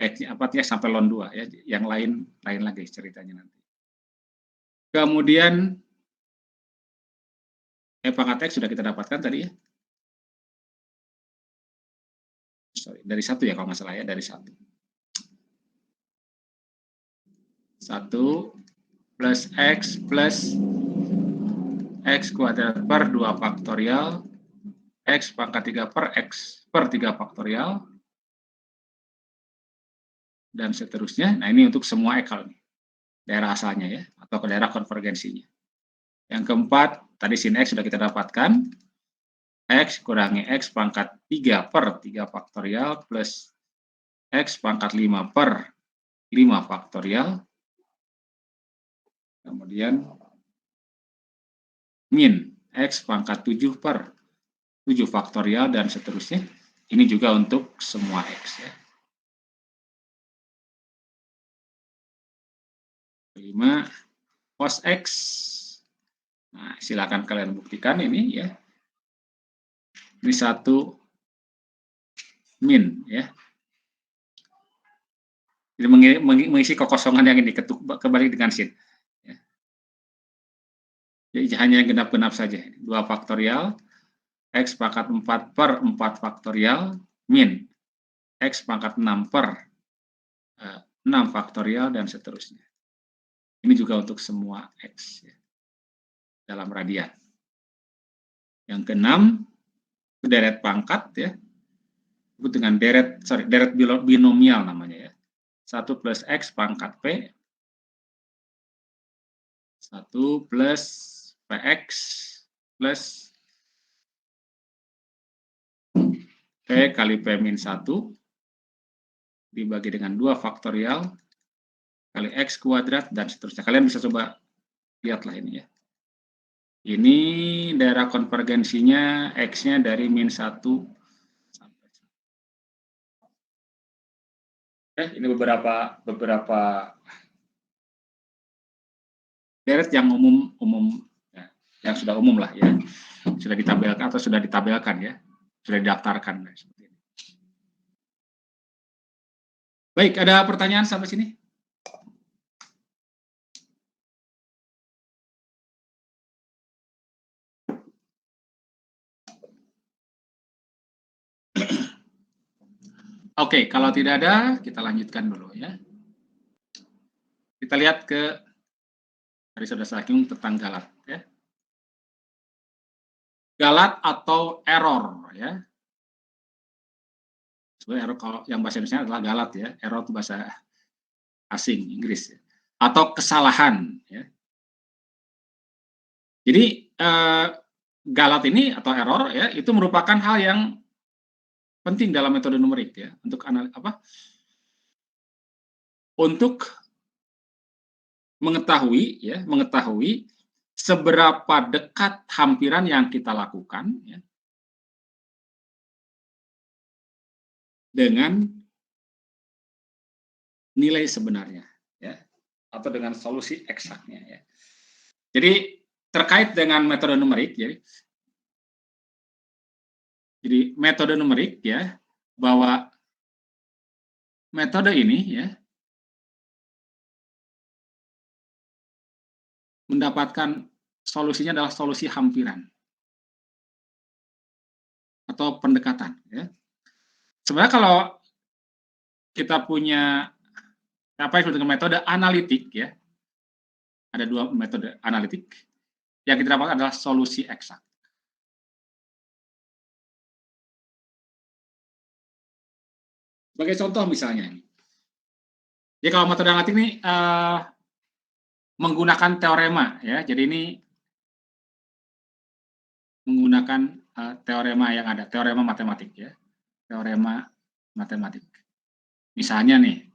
Artinya sampai ln 2 ya, yang lain lagi ceritanya nanti. Kemudian E pangkat X sudah kita dapatkan tadi ya. Sorry, dari 1 ya kalau nggak salah ya, dari 1. 1 plus X kuadrat per 2 faktorial X pangkat 3 per X per 3 faktorial dan seterusnya. Nah, ini untuk semua ekal nih, daerah asalnya ya, atau ke daerah konvergensinya. Yang keempat, tadi sin X sudah kita dapatkan, X kurangi X pangkat 3 per 3 faktorial plus X pangkat 5 per 5 faktorial. Kemudian min X pangkat 7 per 7 faktorial dan seterusnya. Ini juga untuk semua X ya. 5 cos X. Nah, silakan kalian buktikan ini ya. Ini 1 min ya. Jadi mengisi kekosongan yang ini kembali dengan sin. Ya. Jadi hanya yang genap-genap saja. 2 faktorial X pangkat 4 per 4 faktorial min X pangkat 6 per 6 faktorial dan seterusnya. Ini juga untuk semua X ya, dalam radian. Yang keenam, deret pangkat ya, disebut dengan deret binomial namanya ya. 1 plus X pangkat P 1 plus PX plus P kali P min 1 dibagi dengan 2 faktorial kali X kuadrat dan seterusnya. Kalian bisa coba lihatlah ini ya. Ini daerah konvergensinya X-nya dari min 1 sampai 1. Ini beberapa deret yang umum ya, yang sudah umum lah ya. Sudah ditabelkan atau sudah ditabelkan ya. Sudah didaftarkan ya, seperti ini. Baik, ada pertanyaan sampai sini? Oke, kalau tidak ada, kita lanjutkan dulu ya. Kita lihat ke tadi sudah saking tentang galat ya. Galat atau error ya. Sebenarnya error kalau yang bahasa Indonesia adalah galat ya. Error itu bahasa asing Inggris ya. Atau kesalahan ya. Jadi galat ini atau error ya itu merupakan hal yang penting dalam metode numerik ya untuk mengetahui seberapa dekat hampiran yang kita lakukan ya, dengan nilai sebenarnya ya, atau dengan solusi eksaknya ya. Jadi terkait dengan metode numerik ya. Jadi metode numerik ya, bahwa metode ini ya mendapatkan solusinya adalah solusi hampiran atau pendekatan ya. Sebenarnya kalau kita punya apa yang disebut dengan metode analitik ya, ada 2 metode analitik, yang kita dapatkan adalah solusi eksak. Sebagai contoh misalnya ini. Jadi kalau metode analitik ini menggunakan teorema ya. Jadi ini menggunakan teorema yang ada, teorema matematik ya. Teorema matematik. Misalnya nih,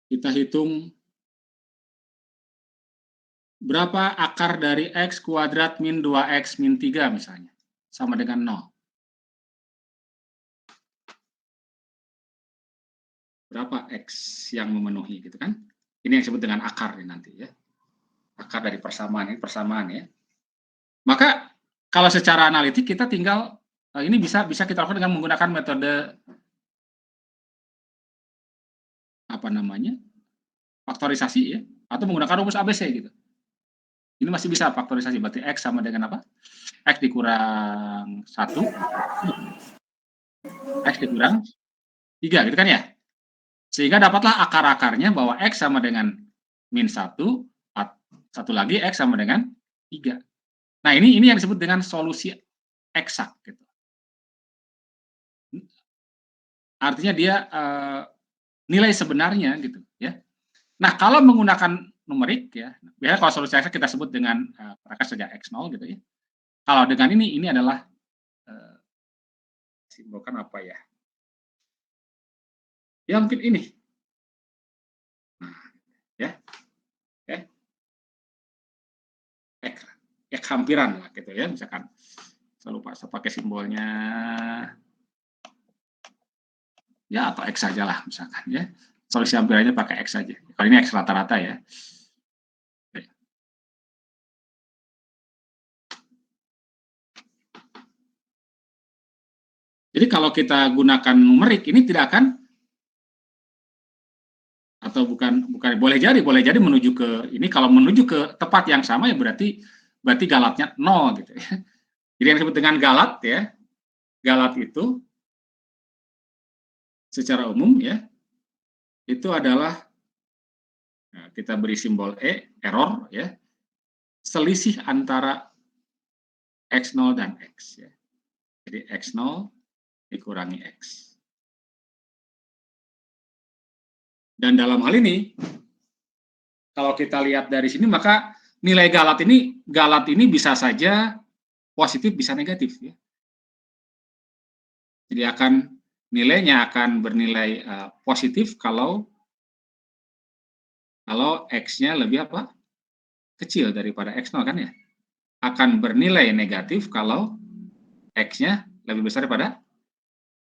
kita hitung berapa akar dari X kuadrat min 2X min 3 misalnya, sama dengan 0. Berapa X yang memenuhi gitu kan? Ini yang disebut dengan akar nanti ya. Akar dari persamaan ya. Maka kalau secara analitik kita tinggal ini bisa kita lakukan dengan menggunakan metode faktorisasi ya, atau menggunakan rumus ABC gitu. Ini Ini masih bisa faktorisasi, berarti X sama dengan apa? X dikurang 1, X dikurang 3, gitu kan ya? Sehingga dapatlah akar-akarnya bahwa X sama dengan min 1, satu lagi X sama dengan 3. Nah, ini yang disebut dengan solusi eksak, gitu. Artinya dia nilai sebenarnya, gitu ya. Nah, kalau menggunakan numerik ya, biasanya kalau solusi eksak kita sebut dengan perangkat saja X0 gitu ya. Kalau dengan ini adalah simbolkan apa ya? Ya mungkin ini. Nah, ya. Hampiran lah gitu ya, misalkan. Saya lupa saya pakai simbolnya. Ya atau X saja lah misalkan ya. Solusi hampirannya pakai X saja. Kalau ini X rata-rata ya. Jadi kalau kita gunakan numerik ini tidak akan, atau bukan boleh jadi menuju ke ini, kalau menuju ke tempat yang sama ya berarti galatnya 0 gitu ya. Jadi yang disebut dengan galat ya, galat itu secara umum ya, itu adalah, nah, kita beri simbol E, error ya, selisih antara X0 dan X ya. Jadi X0 dikurangi X. Dan dalam hal ini, kalau kita lihat dari sini, maka nilai galat ini bisa saja positif, bisa negatif ya. Jadi nilainya akan bernilai positif kalau X-nya lebih apa? Kecil daripada X0 kan ya. Akan bernilai negatif kalau X-nya lebih besar daripada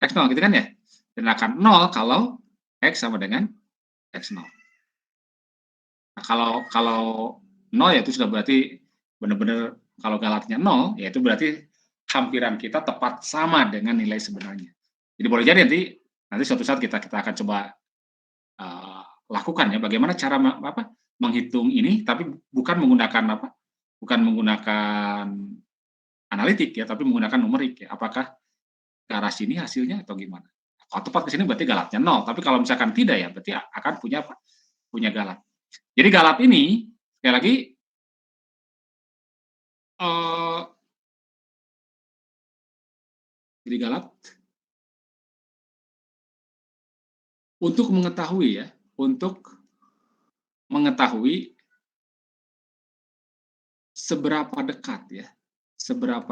X0 gitu kan ya. Dan akan 0 kalau X sama dengan X0. Nah, kalau 0 ya itu sudah berarti benar-benar, kalau galatnya 0 ya itu berarti hampiran kita tepat sama dengan nilai sebenarnya. Jadi boleh jadi nanti suatu saat kita akan coba lakukan ya, bagaimana cara menghitung ini, tapi bukan menggunakan analitik ya, tapi menggunakan numerik ya. Apakah ke arah sini hasilnya atau gimana? Kalau tepat ke sini berarti galatnya 0, tapi kalau misalkan tidak ya berarti akan punya galat. Jadi galat ini sekali lagi jadi galat untuk mengetahui seberapa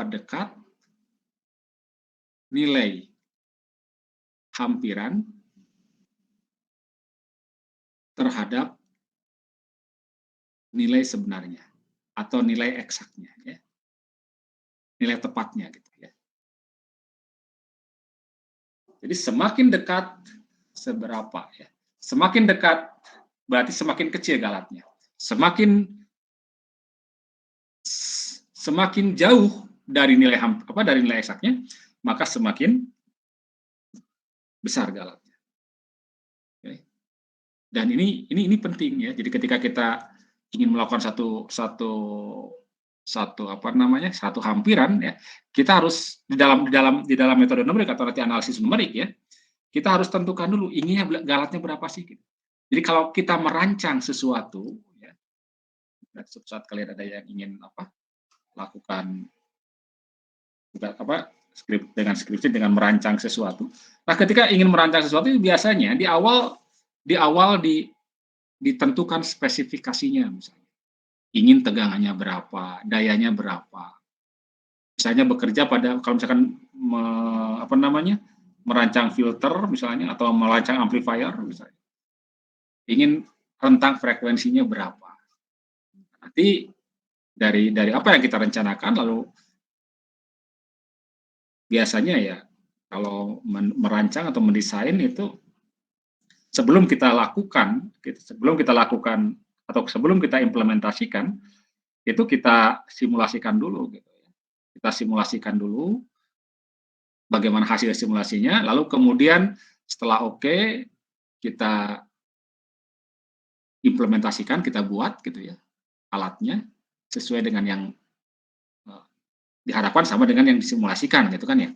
dekat nilai hampiran terhadap nilai sebenarnya atau nilai eksaknya ya. Nilai tepatnya gitu ya. Jadi semakin dekat seberapa ya. Semakin dekat berarti semakin kecil galatnya. Semakin jauh dari nilai eksaknya, maka semakin besar galatnya. Oke. Dan ini penting ya. Jadi ketika kita ingin melakukan satu hampiran ya, kita harus di dalam metode numerik atau nanti analisis numerik ya, kita harus tentukan dulu inginnya galatnya berapa sih gitu. Jadi kalau kita merancang sesuatu ya, suatu saat kalian ada yang ingin lakukan skripsi dengan merancang sesuatu. Nah, ketika ingin merancang sesuatu biasanya di awal ditentukan spesifikasinya, misalnya ingin tegangannya berapa, dayanya berapa. Misalnya bekerja kalau misalkan merancang filter misalnya atau merancang amplifier misalnya. Ingin rentang frekuensinya berapa. Nanti dari apa yang kita rencanakan, lalu biasanya ya kalau merancang atau mendesain itu sebelum kita lakukan atau sebelum kita implementasikan itu kita simulasikan dulu gitu ya. Kita simulasikan dulu bagaimana hasil simulasinya, lalu kemudian setelah oke kita implementasikan, kita buat gitu ya alatnya, sesuai dengan yang diharapkan sama dengan yang disimulasikan gitu kan ya.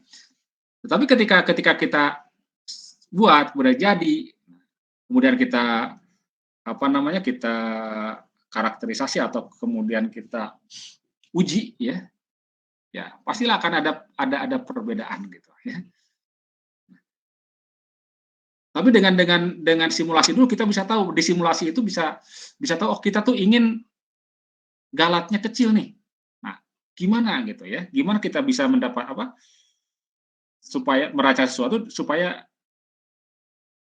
Tetapi ketika kita buat kemudian jadi, kemudian kita kita karakterisasi atau kemudian kita uji ya, pastilah akan ada perbedaan gitu ya. Tapi dengan simulasi dulu kita bisa tahu, di simulasi itu bisa tahu, oh kita tuh ingin galatnya kecil nih. Nah, gimana gitu ya? Gimana kita bisa mendapat supaya meraca sesuatu supaya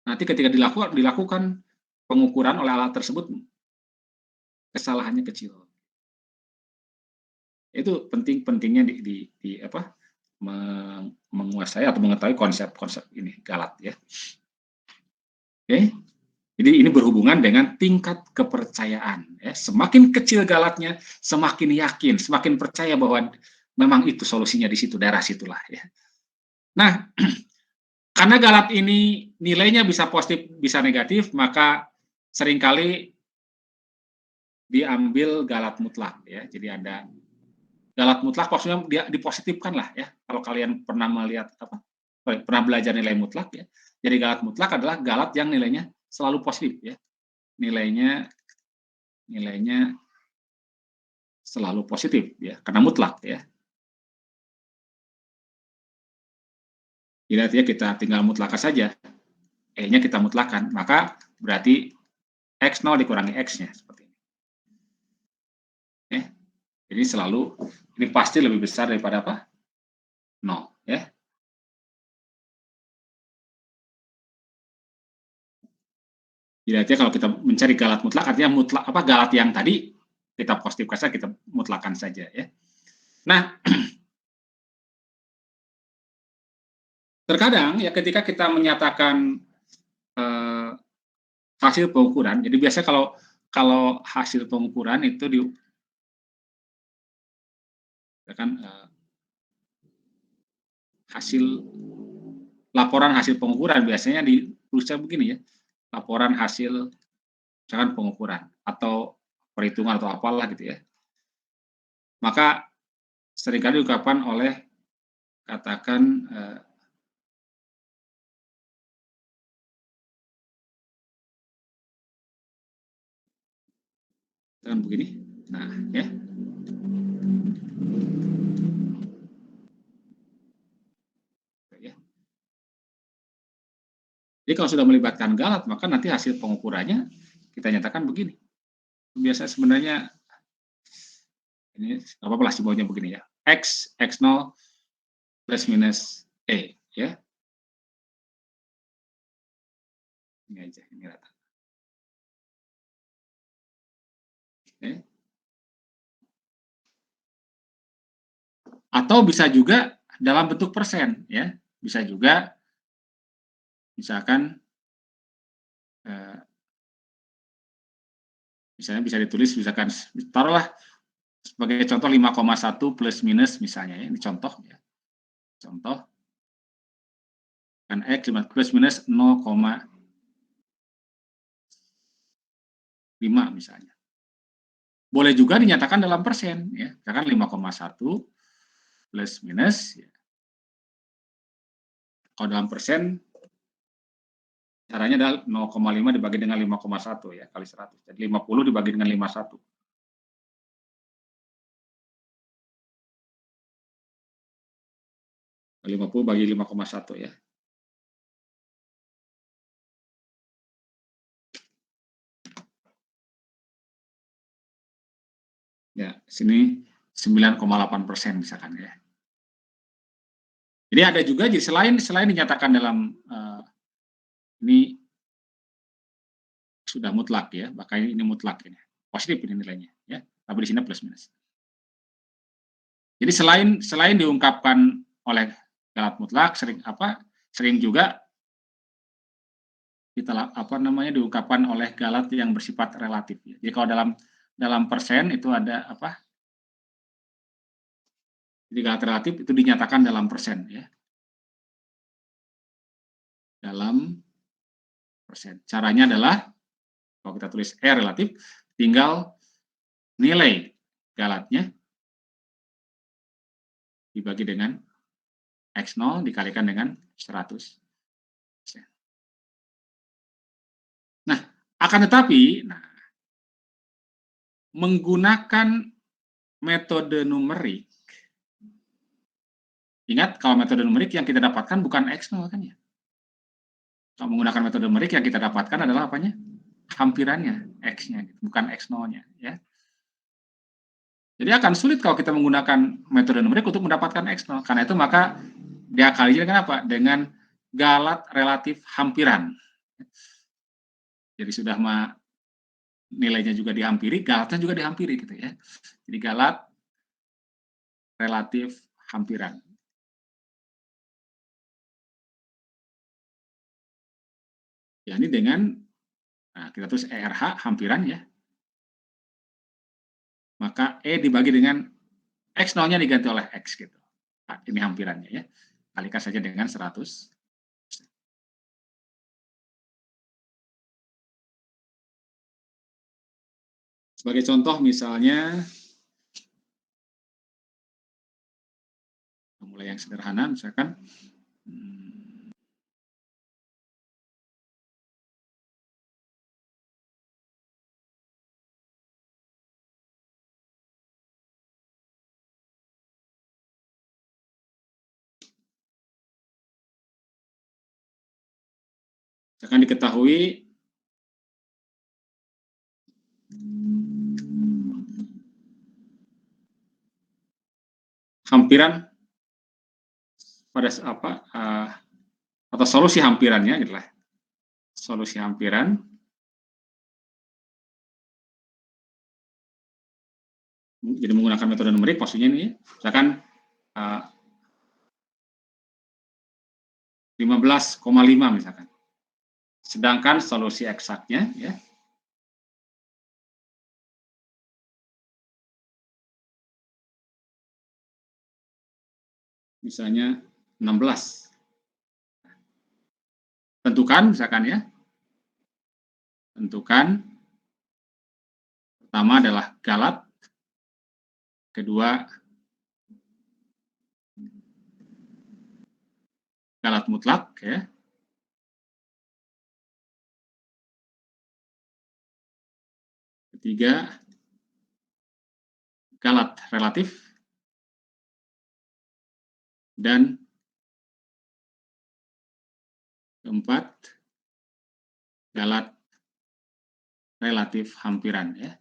nanti ketika dilakukan pengukuran oleh alat tersebut kesalahannya kecil. Itu pentingnya menguasai atau mengetahui konsep ini galat ya. Oke. Jadi ini berhubungan dengan tingkat kepercayaan ya. Semakin kecil galatnya, semakin yakin, semakin percaya bahwa memang itu solusinya di situ, daerah situlah ya. Nah, karena galat ini nilainya bisa positif, bisa negatif, maka seringkali diambil galat mutlak ya. Jadi ada galat mutlak maksudnya dia dipositifkan lah ya. Kalau kalian pernah melihat pernah belajar nilai mutlak ya. Jadi galat mutlak adalah galat yang nilainya selalu positif ya. Nilainya selalu positif ya, karena mutlak ya. Jadi artinya kita tinggal mutlakan saja, E-nya kita mutlakan, maka berarti X0 dikurangi X-nya, seperti ini. Jadi ini pasti lebih besar daripada 0, ya. Jadi artinya kalau kita mencari galat mutlak, artinya galat yang tadi kita positifkan saja, kita mutlakan saja, ya. Nah, terkadang ya ketika kita menyatakan hasil pengukuran, jadi biasanya kalau hasil pengukuran itu laporan hasil pengukuran biasanya ditulisnya begini ya, laporan hasil misalkan pengukuran atau perhitungan atau apalah gitu ya. Maka seringkali diungkapkan oleh katakan dengan begini. Nah, ya. Jadi kalau sudah melibatkan galat, maka nanti hasil pengukurannya kita nyatakan begini. Biasa sebenarnya ini apa-apa lah simbolnya begini ya. X0 plus minus E ya. Ini aja, ini rata. Oke. Atau bisa juga dalam bentuk persen ya. Bisa juga misalkan misalnya bisa ditulis misalkan taruhlah sebagai contoh 5,1 plus minus misalnya ya. Ini contoh ya. Contoh kan X plus minus 0,5 misalnya. Boleh juga dinyatakan dalam persen ya. Misalkan 5,1 plus minus ya. Kalau dalam persen caranya adalah 0,5 dibagi dengan 5,1 ya kali 100. Jadi 50 dibagi dengan 51. Kali 50 bagi 5,1 ya. Ya, sini 9,8% misalkan ya. Jadi ada juga jadi selain dinyatakan dalam ini sudah mutlak ya, bahkan ini mutlak ini. Positif ini nilainya ya. Tapi di sini plus minus. Jadi selain diungkapkan oleh galat mutlak sering juga kita diungkapkan oleh galat yang bersifat relatif ya. Jadi kalau dalam persen itu ada jadi galat relatif itu dinyatakan dalam persen ya. Dalam persen. Caranya adalah kalau kita tulis E relatif tinggal nilai galatnya dibagi dengan X0 dikalikan dengan 100. Nah, akan tetapi, menggunakan metode numerik, ingat kalau metode numerik yang kita dapatkan bukan X0 kan ya. Kalau menggunakan metode numerik yang kita dapatkan adalah apanya? Hampirannya, X-nya, bukan X0-nya. Ya. Jadi akan sulit kalau kita menggunakan metode numerik untuk mendapatkan X0. Karena itu maka diakalinya dengan apa? Dengan galat relatif hampiran. Jadi sudah nilainya juga dihampiri, galatnya juga dihampiri gitu ya. Jadi galat relatif hampiran. Ya ini dengan kita tulis ERH hampiran ya. Maka E dibagi dengan X0-nya diganti oleh X gitu. Nah, ini hampirannya ya. Kalikan saja dengan 100. Sebagai contoh misalnya, mulai yang sederhana misalkan, akan diketahui hampiran pada atau solusi hampirannya gitu lah. Solusi hampiran jadi menggunakan metode numerik maksudnya ini misalkan 15,5 misalkan. Sedangkan solusi eksaknya ya misalnya 16. Tentukan misalkan ya. Tentukan pertama adalah galat, kedua galat mutlak ya. Ketiga galat relatif dan keempat galat relatif hampiran ya.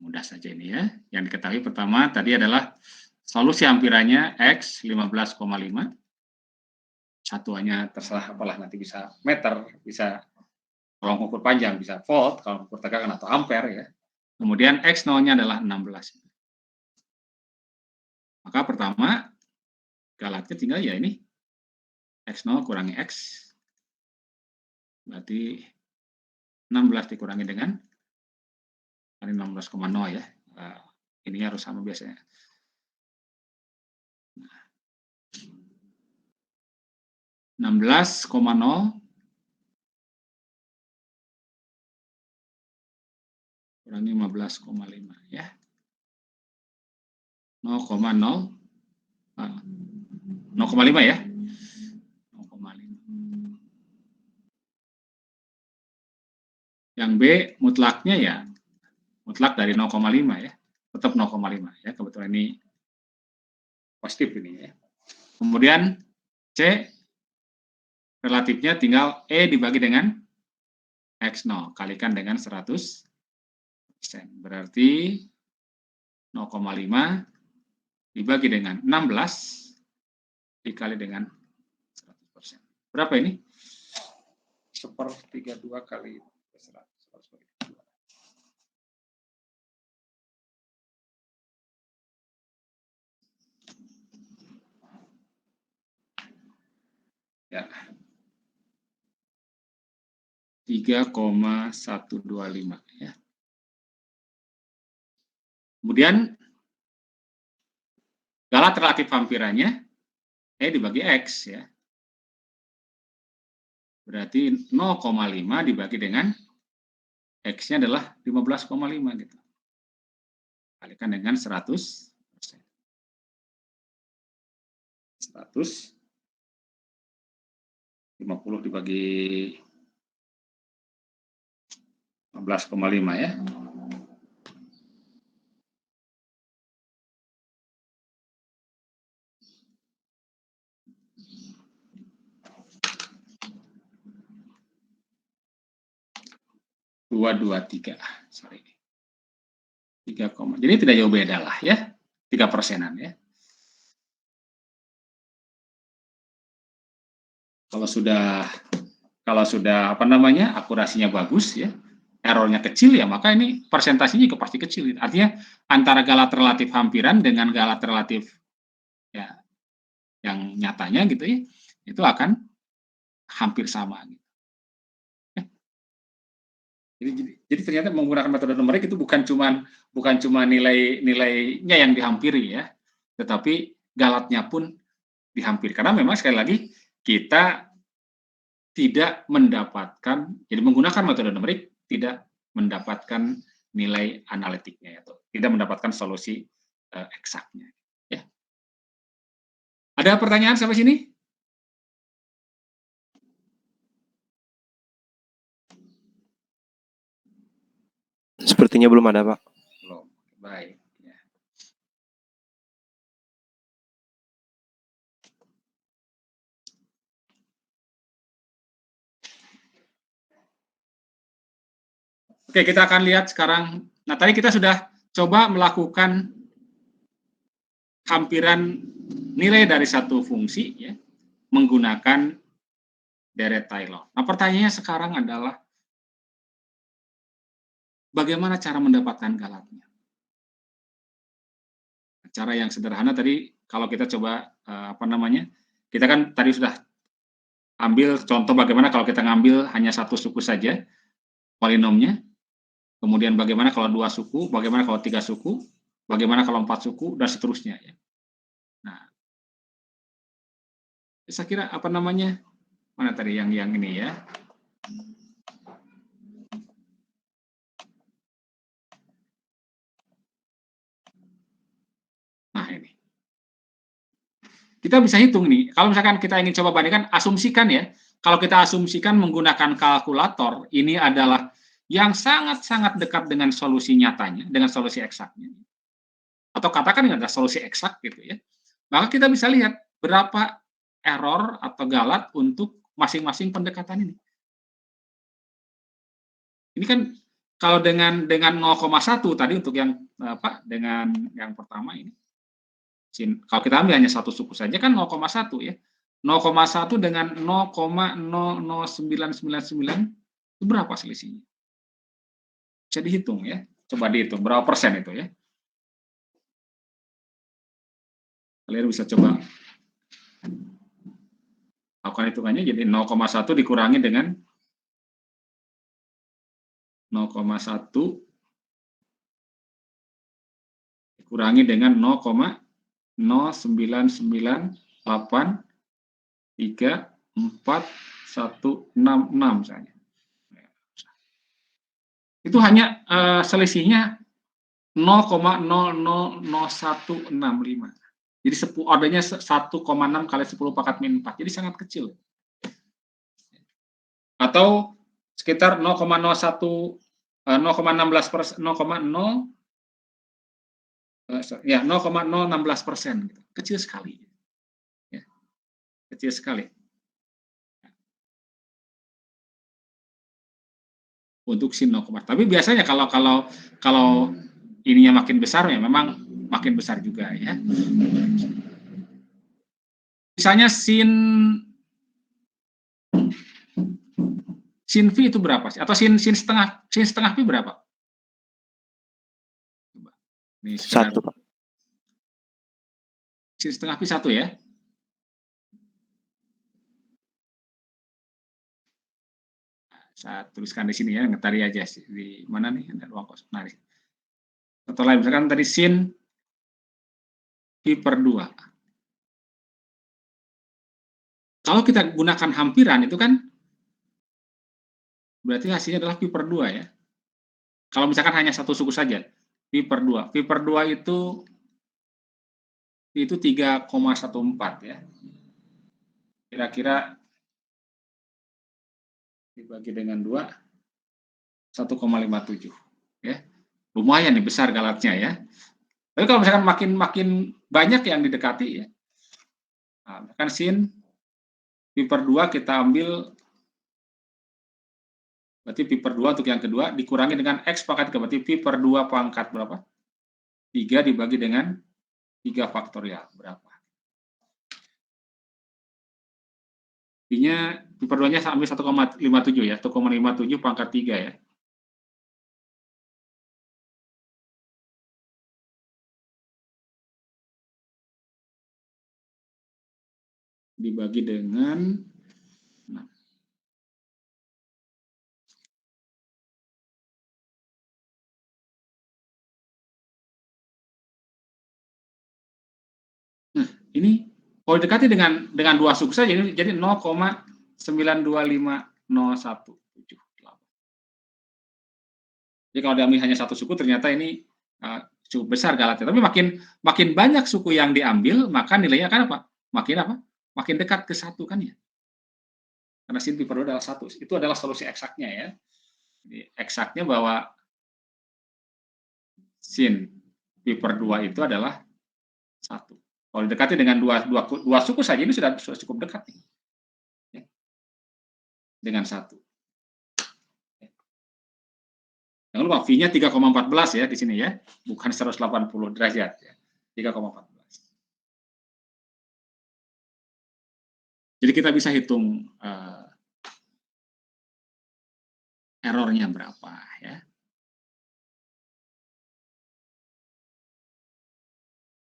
Mudah saja ini ya. Yang diketahui pertama tadi adalah solusi hampirannya X 15,5. Satuannya terserah apalah nanti bisa meter, bisa kalau ukur panjang bisa volt, kalau ukur tegangan atau ampere ya. Kemudian X0-nya adalah 16. Maka pertama galatnya tinggal ya ini X0 kurangi X. Berarti 16 dikurangi dengan 16,0 ya. Ini harus sama biasanya. 16,0 kurangi 15,5 ya. 0,0 0,5 ya. 0,5. Yang B mutlaknya ya mutlak dari 0,5 ya. Tetap 0,5 ya. Kebetulan ini positif ini ya. Kemudian C relatifnya tinggal E dibagi dengan X0 kalikan dengan 100%. Berarti 0,5 dibagi dengan 16 dikali dengan 100%. Berapa ini? 1/32 kali 100. Ya. 3,125 ya. Kemudian galat relatif hampirannya E dibagi X ya. Berarti 0,5 dibagi dengan X-nya adalah 15,5 gitu. Kalikan dengan 100%. 150 dibagi 15,5 ya. Dua tiga, sorry, 3, jadi tidak jauh beda lah ya, 3%-an ya. Kalau sudah apa namanya akurasinya bagus ya, errornya kecil ya, maka ini persentasenya juga pasti kecil. Artinya antara galat relatif hampiran dengan galat relatif ya yang nyatanya gitu ya, itu akan hampir sama. Gitu. Jadi ternyata menggunakan metode numerik itu bukan cuma nilainya yang dihampiri ya, tetapi galatnya pun dihampiri. Karena memang sekali lagi kita tidak mendapatkan, jadi menggunakan metode numerik tidak mendapatkan nilai analitiknya atau tidak mendapatkan solusi eksaknya. Ya. Ada pertanyaan sampai sini? Sepertinya belum ada, Pak. Belum. Baik. Ya. Oke, kita akan lihat sekarang. Nah, tadi kita sudah coba melakukan hampiran nilai dari satu fungsi ya, menggunakan deret Taylor. Nah, pertanyaannya sekarang adalah bagaimana cara mendapatkan galatnya? Cara yang sederhana tadi kalau kita coba kita kan tadi sudah ambil contoh bagaimana kalau kita ngambil hanya satu suku saja polinomnya, kemudian bagaimana kalau 2 suku, bagaimana kalau 3 suku, bagaimana kalau 4 suku, dan seterusnya ya. Nah, saya kira mana tadi yang ini ya. Nah, ini. Kita bisa hitung nih, kalau misalkan kita ingin coba bandingkan, asumsikan ya, kalau kita asumsikan menggunakan kalkulator, ini adalah yang sangat-sangat dekat dengan solusi nyatanya, dengan solusi eksaknya. Atau katakan ini adalah solusi eksak gitu ya. Maka kita bisa lihat berapa error atau galat untuk masing-masing pendekatan ini. Ini kan kalau dengan 0,1 tadi untuk yang dengan yang pertama ini. Kalau kita ambil hanya satu suku saja kan 0,1 ya. 0,1 dengan 0,00999 itu berapa selisihnya? Bisa dihitung ya. Coba dihitung berapa persen itu ya. Kalian bisa coba lakukan hitungannya, jadi 0,1 dikurangi dengan 0,1 dikurangi dengan 0,099834166 misalnya. Itu hanya selisihnya 0,00165. Jadi ordernya 1,6 kali 10 pangkat min 4. Jadi sangat kecil. Atau sekitar 0,01 0,16%, 0,016%, gitu. Kecil sekali, ya. Kecil sekali. Untuk sin 0, tapi biasanya kalau ininya makin besar ya memang makin besar juga ya. Misalnya sin V itu berapa sih? Atau sin setengah V berapa? Ini 1, Pak. Sin setengah V 1 ya. Saya tuliskan di sini ya, ngetari aja di mana nih ada ruang kosong. Nah, atau lain misalkan tadi sin V per 2. Kalau kita gunakan hampiran itu kan berarti hasilnya adalah pi per 2 ya. Kalau misalkan hanya satu suku saja, pi per 2. Pi per 2 itu 3,14 ya. Kira-kira dibagi dengan 2, 1,57 ya. Lumayan nih besar galatnya ya. Tapi kalau misalkan makin banyak yang didekati ya. Nah, kan sin pi per 2 kita ambil, berarti pi per 2 untuk yang kedua dikurangi dengan x pangkat 3, berarti pi per 2 pangkat berapa? 3 dibagi dengan 3 faktorial berapa? Pi-nya pi per 2-nya ambil 1,57 ya, 1,57 pangkat 3 ya. Dibagi dengan ini kalau didekati dengan 2 suku saja jadi 0,925178. Jadi kalau diambil hanya satu suku ternyata ini cukup besar galatnya. Tapi makin banyak suku yang diambil, maka nilainya akan apa? Makin dekat ke 1 kan ya. Karena sin pi per 2 adalah 1. Itu adalah solusi eksaknya ya. Jadi eksaknya bahwa sin pi per 2 itu adalah 1. Kalau didekati dengan dua suku saja ini sudah cukup dekat nih. Ya. Dengan 1. Jangan lupa V-nya 3,14 ya di sini ya, bukan 180 derajat ya. 3,14. Jadi kita bisa hitung errornya berapa ya.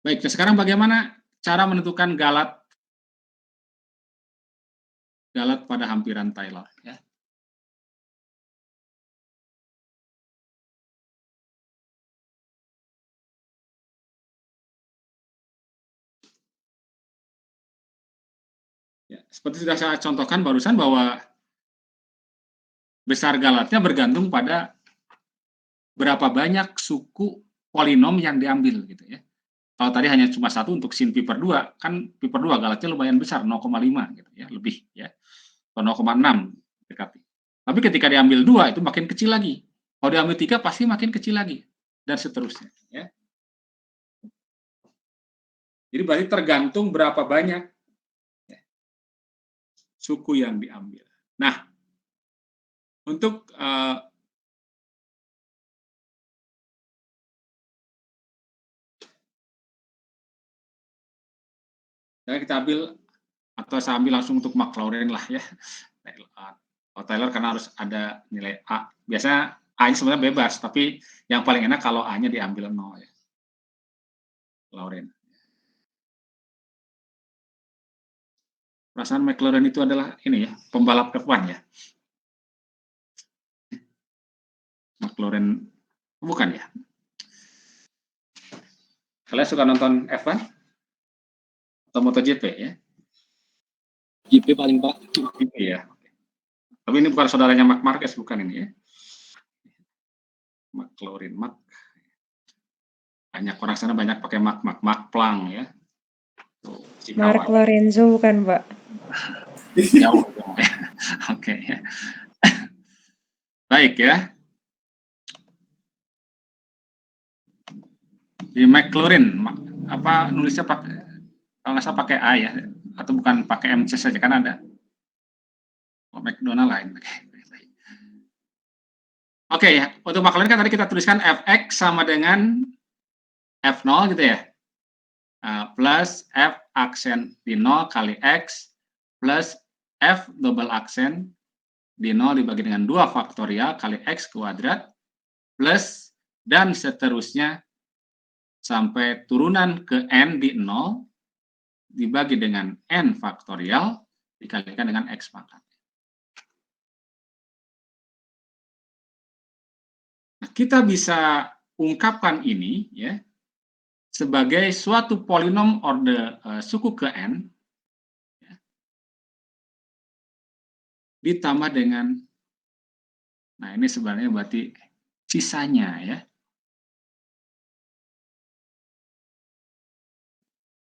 Baik, sekarang bagaimana cara menentukan galat pada hampiran Taylor ya. Ya, seperti sudah saya contohkan barusan bahwa besar galatnya bergantung pada berapa banyak suku polinom yang diambil gitu ya. Kalau tadi hanya cuma satu untuk sin pi per 2, kan pi per 2 galatnya lumayan besar, 0,5 gitu ya, lebih ya. Atau 0,6 dekati. Tapi ketika diambil 2 itu makin kecil lagi. Kalau diambil 3 pasti makin kecil lagi dan seterusnya ya. Jadi berarti tergantung berapa banyak suku yang diambil. Nah, untuk kita ambil atau saya ambil langsung untuk Maclaurin lah ya. Taylor karena harus ada nilai A. Biasanya A-nya sebenarnya bebas, tapi yang paling enak kalau A-nya diambil 0 ya. Maclaurin. Perasaan Maclaurin itu adalah ini ya, pembalap F1 ya. Maclaurin bukan ya. Kalian suka nonton F1 atau MotoGP ya? GP paling Pak. Iya. Tapi ini bukan saudaranya Marc Marquez, bukan ini ya. Maclaurin, banyak orang sana banyak pakai Mac Planck ya. Mark Lorenzo bukan, Pak? Jauh. Oke ya. Baik ya. Di Maclaurin, apa nulisnya pakai, kalau nggak salah pakai A ya, atau bukan pakai MC saja kan ada. McDonald lain. Oke ya, untuk Maclaurin kan tadi kita tuliskan fx sama dengan f0 gitu ya. Plus f aksen di 0 kali x plus f double aksen di 0 dibagi dengan 2 faktorial kali x kuadrat plus dan seterusnya sampai turunan ke n di 0 dibagi dengan n faktorial dikalikan dengan x pangkat. Nah, kita bisa ungkapkan ini ya sebagai suatu polinom orde suku ke n ya, ditambah dengan Nah, ini sebenarnya berarti sisanya ya.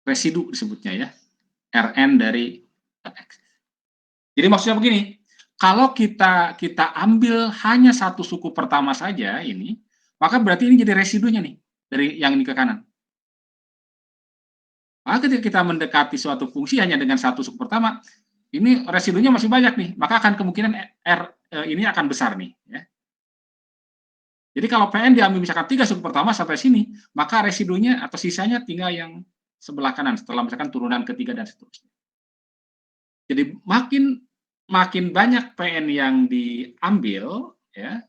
Residu disebutnya ya. Rn dari X. Jadi maksudnya begini, kalau kita ambil hanya satu suku pertama saja ini, maka berarti ini jadi residunya nih dari yang ini ke kanan. Maka ketika kita mendekati suatu fungsi hanya dengan satu suku pertama, ini residunya masih banyak nih, maka akan kemungkinan R ini akan besar nih. Ya. Jadi kalau PN diambil misalkan 3 suku pertama sampai sini, maka residunya atau sisanya tinggal yang sebelah kanan setelah misalkan turunan ketiga dan seterusnya. Jadi makin banyak PN yang diambil, ya,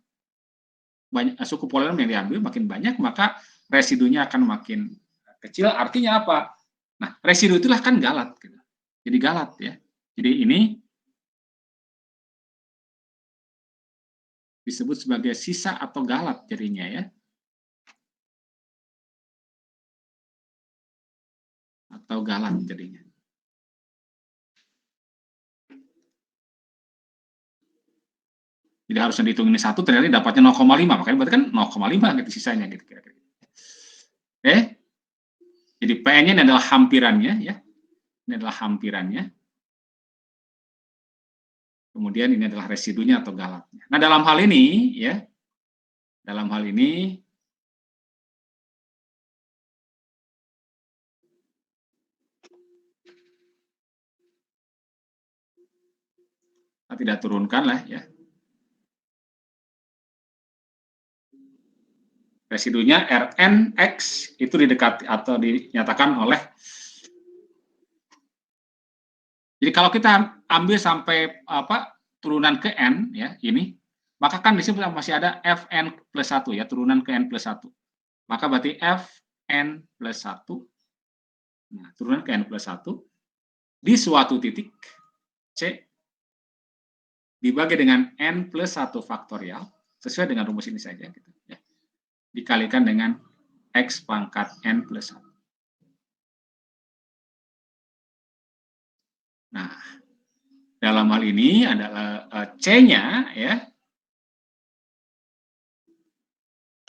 banyak suku polinom yang diambil makin banyak, maka residunya akan makin kecil. Artinya apa? Nah, residu itulah kan galat. Gitu. Jadi galat ya. Jadi ini disebut sebagai sisa atau galat jadinya ya. Atau galat jadinya. Jadi harusnya dihitung ini 1, ternyata dapatnya 0,5, makanya berarti kan 0,5 gitu sisanya gitu kira-kira. Oke. Jadi PN-nya ini adalah hampirannya ya. Ini adalah hampirannya. Kemudian ini adalah residunya atau galatnya. Nah, dalam hal ini ya. Dalam hal ini kita tidak turunkan lah ya. Residunya Rnx itu didekati atau dinyatakan oleh. Jadi kalau kita ambil sampai turunan ke n ya ini, maka kan di sini masih ada Fn plus 1 ya, turunan ke n plus 1. Maka berarti Fn plus 1. Nah, turunan ke n plus 1 di suatu titik C dibagi dengan n plus 1 faktorial sesuai dengan rumus ini saja gitu ya. Dikalikan dengan X pangkat N plus 1. Nah, dalam hal ini adalah C-nya ya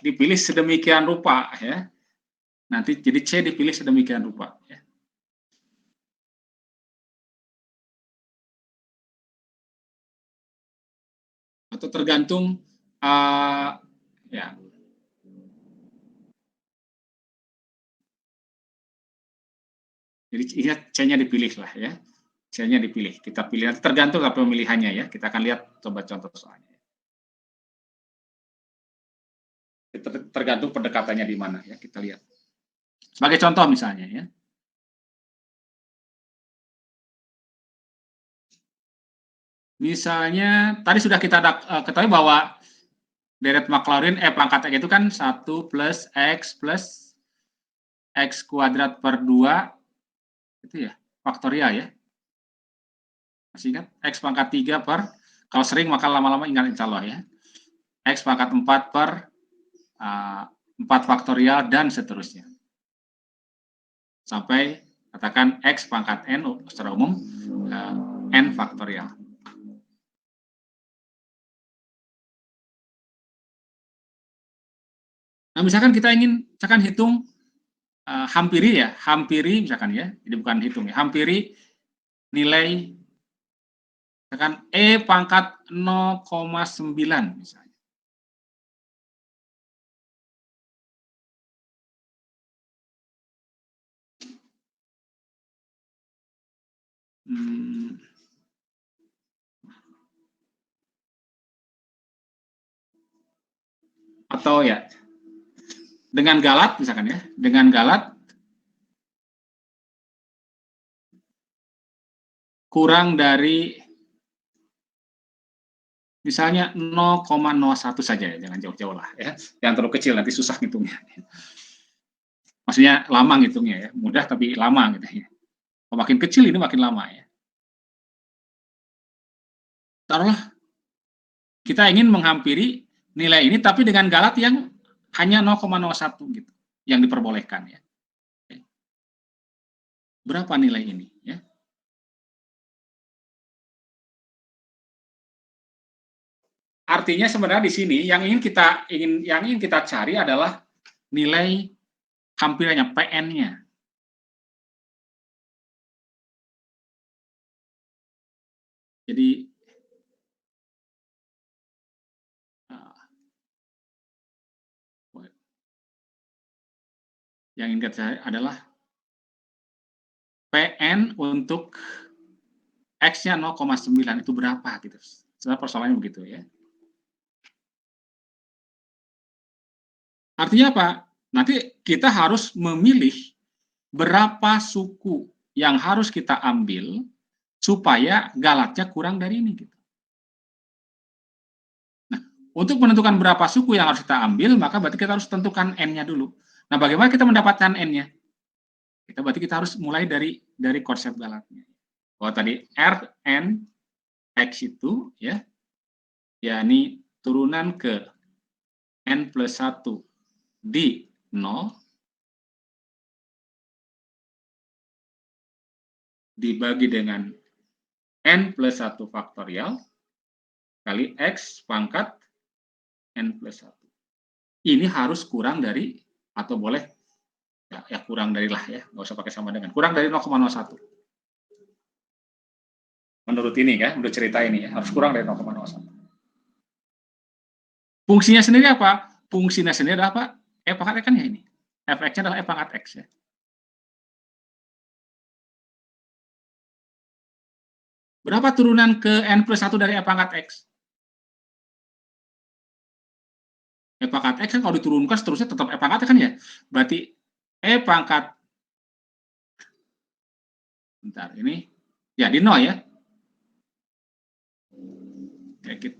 dipilih sedemikian rupa ya. Nanti jadi C dipilih sedemikian rupa ya. Atau tergantung ya. Jadi C-nya dipilih lah ya. C-nya dipilih. Kita pilih nanti tergantung apa pemilihannya ya. Kita akan lihat coba contoh soalnya. Tergantung pendekatannya di mana ya. Kita lihat. Sebagai contoh misalnya ya. Misalnya tadi sudah kita ketahui bahwa deret Maclaurin pangkat X itu kan 1 plus X kuadrat per 2 itu ya, faktorial ya. Masih ingat? X pangkat 3 per, kalau sering maka lama-lama ingat insya Allah ya. X pangkat 4 per 4 faktorial dan seterusnya. Sampai katakan X pangkat N secara umum N faktorial. Nah, misalkan kita ingin hitung hampiri misalkan ya, jadi bukan hitung ya, hampiri nilai misalkan E pangkat 0,9 misalnya. Atau ya, dengan galat misalkan ya, dengan galat kurang dari misalnya 0,01 saja ya, jangan jauh-jauh lah ya, yang terlalu kecil nanti susah ngitungnya. Maksudnya lama ngitungnya ya, mudah tapi lama gitu ya. Makin kecil ini makin lama ya. Taruhlah kita ingin menghampiri nilai ini tapi dengan galat yang hanya 0,01 gitu yang diperbolehkan ya. Berapa nilai ini ya? artinya sebenarnya di sini yang ingin kita cari adalah nilai hampirannya, PN-nya. Jadi yang ingin kita cari adalah PN untuk X-nya 0,9 itu berapa gitu. Sebenarnya persoalannya begitu ya. Artinya apa? Nanti kita harus memilih berapa suku yang harus kita ambil supaya galatnya kurang dari ini gitu. Nah, untuk menentukan berapa suku yang harus kita ambil, maka berarti kita harus tentukan N-nya dulu. Nah, bagaimana kita mendapatkan N-nya? Berarti kita harus mulai dari konsep galatnya. Oh, tadi Rn X itu ya, yakni turunan ke N plus 1 di 0 dibagi dengan N plus 1 faktorial kali X pangkat N plus 1. Ini harus kurang dari, atau boleh, ya kurang dari lah ya, nggak usah pakai sama dengan, kurang dari 0,01. Menurut ini ya, menurut cerita ini ya, harus kurang dari 0,01. Fungsinya sendiri apa? Fungsinya sendiri adalah apa? E pangkat X kan ya ini. Fx-nya adalah E pangkat X ya. Berapa turunan ke N plus 1 dari E pangkat X? E pangkat X kan kalau diturunkan seterusnya tetap E pangkat X kan ya? Berarti E pangkat, bentar, ini, ya di 0 ya. Ya kita,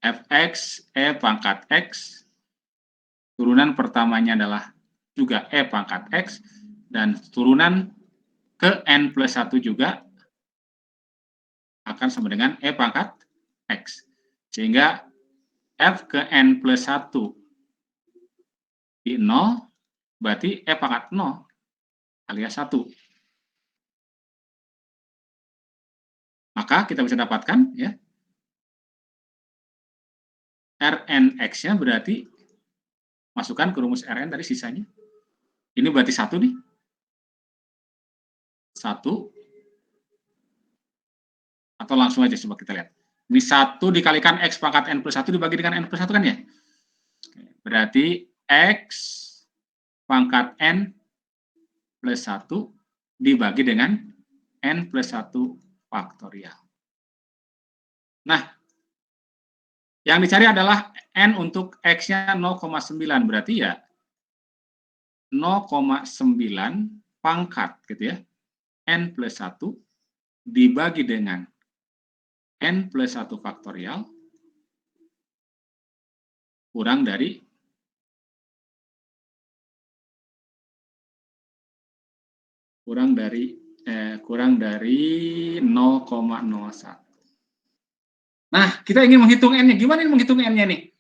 Fx E pangkat X, turunan pertamanya adalah juga E pangkat X, dan turunan ke N plus 1 juga akan sama dengan E pangkat X. Sehingga F ke N plus 1 di 0, berarti E pangkat 0 alias 1. Maka kita bisa dapatkan ya, Rn X-nya berarti, masukkan ke rumus Rn tadi sisanya. Ini berarti 1 nih. 1. Atau langsung aja coba kita lihat. Ini 1 dikalikan X pangkat N plus 1 dibagi dengan N plus 1 kan ya? Berarti X pangkat N plus 1 dibagi dengan N plus 1 faktorial. Nah, yang dicari adalah N untuk X-nya 0,9. Berarti ya 0,9 pangkat gitu ya. N plus 1 dibagi dengan N plus 1 faktorial kurang dari kurang dari 0,01. Nah, kita ingin menghitung N-nya. Gimana menghitung N-nya nih?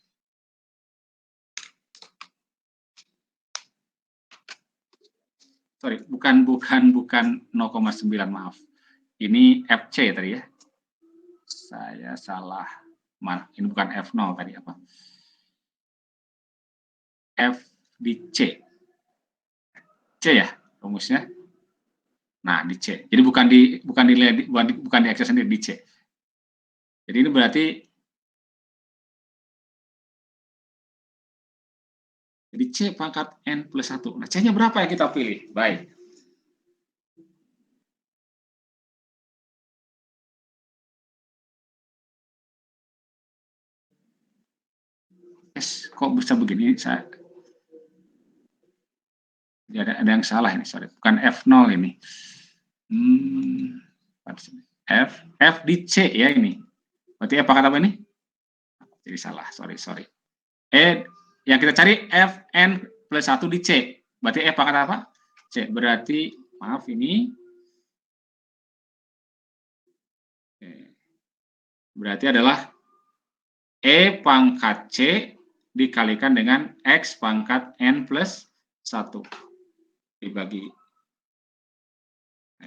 Sorry, bukan 0,9, maaf. Ini FC tadi ya. Saya salah. Ini bukan F0 tadi apa? F di C. C ya rumusnya. Nah, di C. Jadi bukan di X sendiri, di C. Jadi ini berarti jadi C pangkat N plus 1. Nah, C-nya berapa yang kita pilih? Baik. Kok bisa begini? Ada yang salah ini, sorry. Bukan F0 ini. F di C ya ini. Berarti apa kata apa ini? Jadi salah, sorry. Yang kita cari Fn plus 1 di C. Berarti F pangkat apa? C. Berarti, maaf ini. Berarti adalah E pangkat C dikalikan dengan X pangkat N plus 1. Dibagi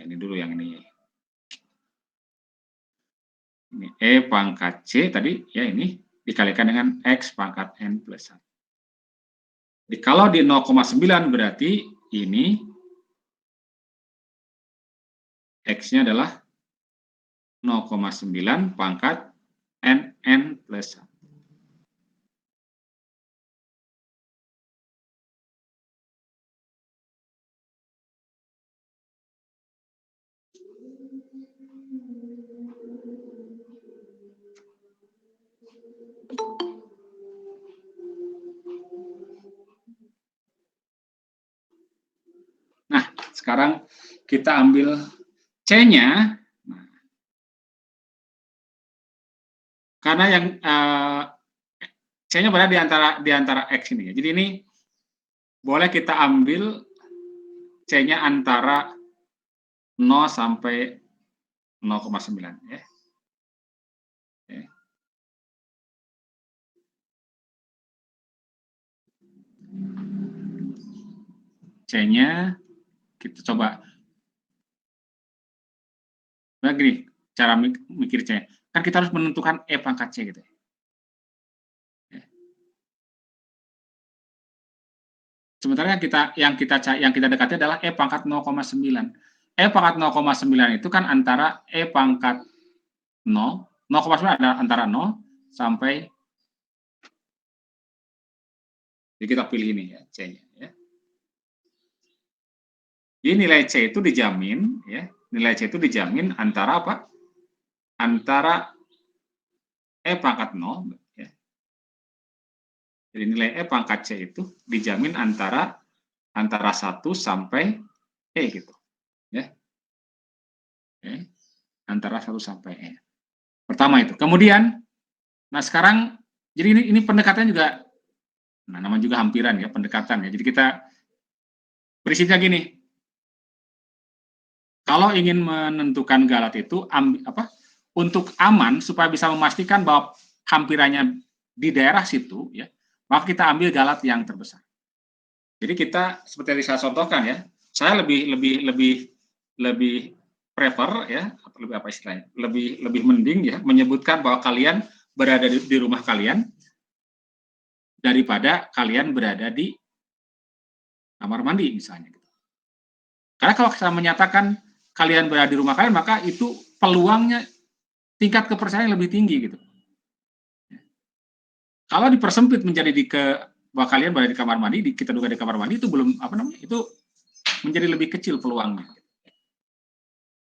ini dulu yang ini. Ini E pangkat C tadi, ya ini dikalikan dengan X pangkat N plus 1. Jadi kalau di 0,9 berarti ini X-nya adalah 0,9 pangkat N plus 1. Nah, sekarang kita ambil C-nya. Nah, karena yang C-nya berada di antara X ini. Jadi ini boleh kita ambil C-nya antara 0 sampai 0,9 ya. C-nya kita coba. Nah, gini, cara mikir C. Kan kita harus menentukan E pangkat C gitu. Sementara yang kita dekati adalah E pangkat 0,9. E pangkat 0,9 itu kan antara E pangkat 0, 0,9 adalah antara 0 sampai, jadi kita pilih ini ya, C-nya ya. Jadi nilai C itu dijamin ya, nilai C itu dijamin antara apa? Antara E pangkat 0 ya. Jadi nilai E pangkat C itu dijamin antara 1 sampai E gitu. Ya. Oke. Antara 1 sampai E. Pertama itu. Kemudian nah sekarang jadi ini pendekatan juga, nah namanya juga hampiran ya, pendekatan ya. Jadi kita prinsipnya gini. Kalau ingin menentukan galat itu untuk aman supaya bisa memastikan bahwa hampirannya di daerah situ ya, maka kita ambil galat yang terbesar. Jadi kita seperti yang saya contohkan ya, saya lebih prefer ya, atau lebih apa istilahnya, lebih mending ya menyebutkan bahwa kalian berada di rumah kalian daripada kalian berada di kamar mandi misalnya. Karena kalau kita menyatakan kalian berada di rumah kalian, maka itu peluangnya tingkat kepercayaan lebih tinggi gitu. Kalau dipersempit menjadi bahwa kalian berada di kamar mandi, kita duga di kamar mandi, itu belum itu menjadi lebih kecil peluangnya.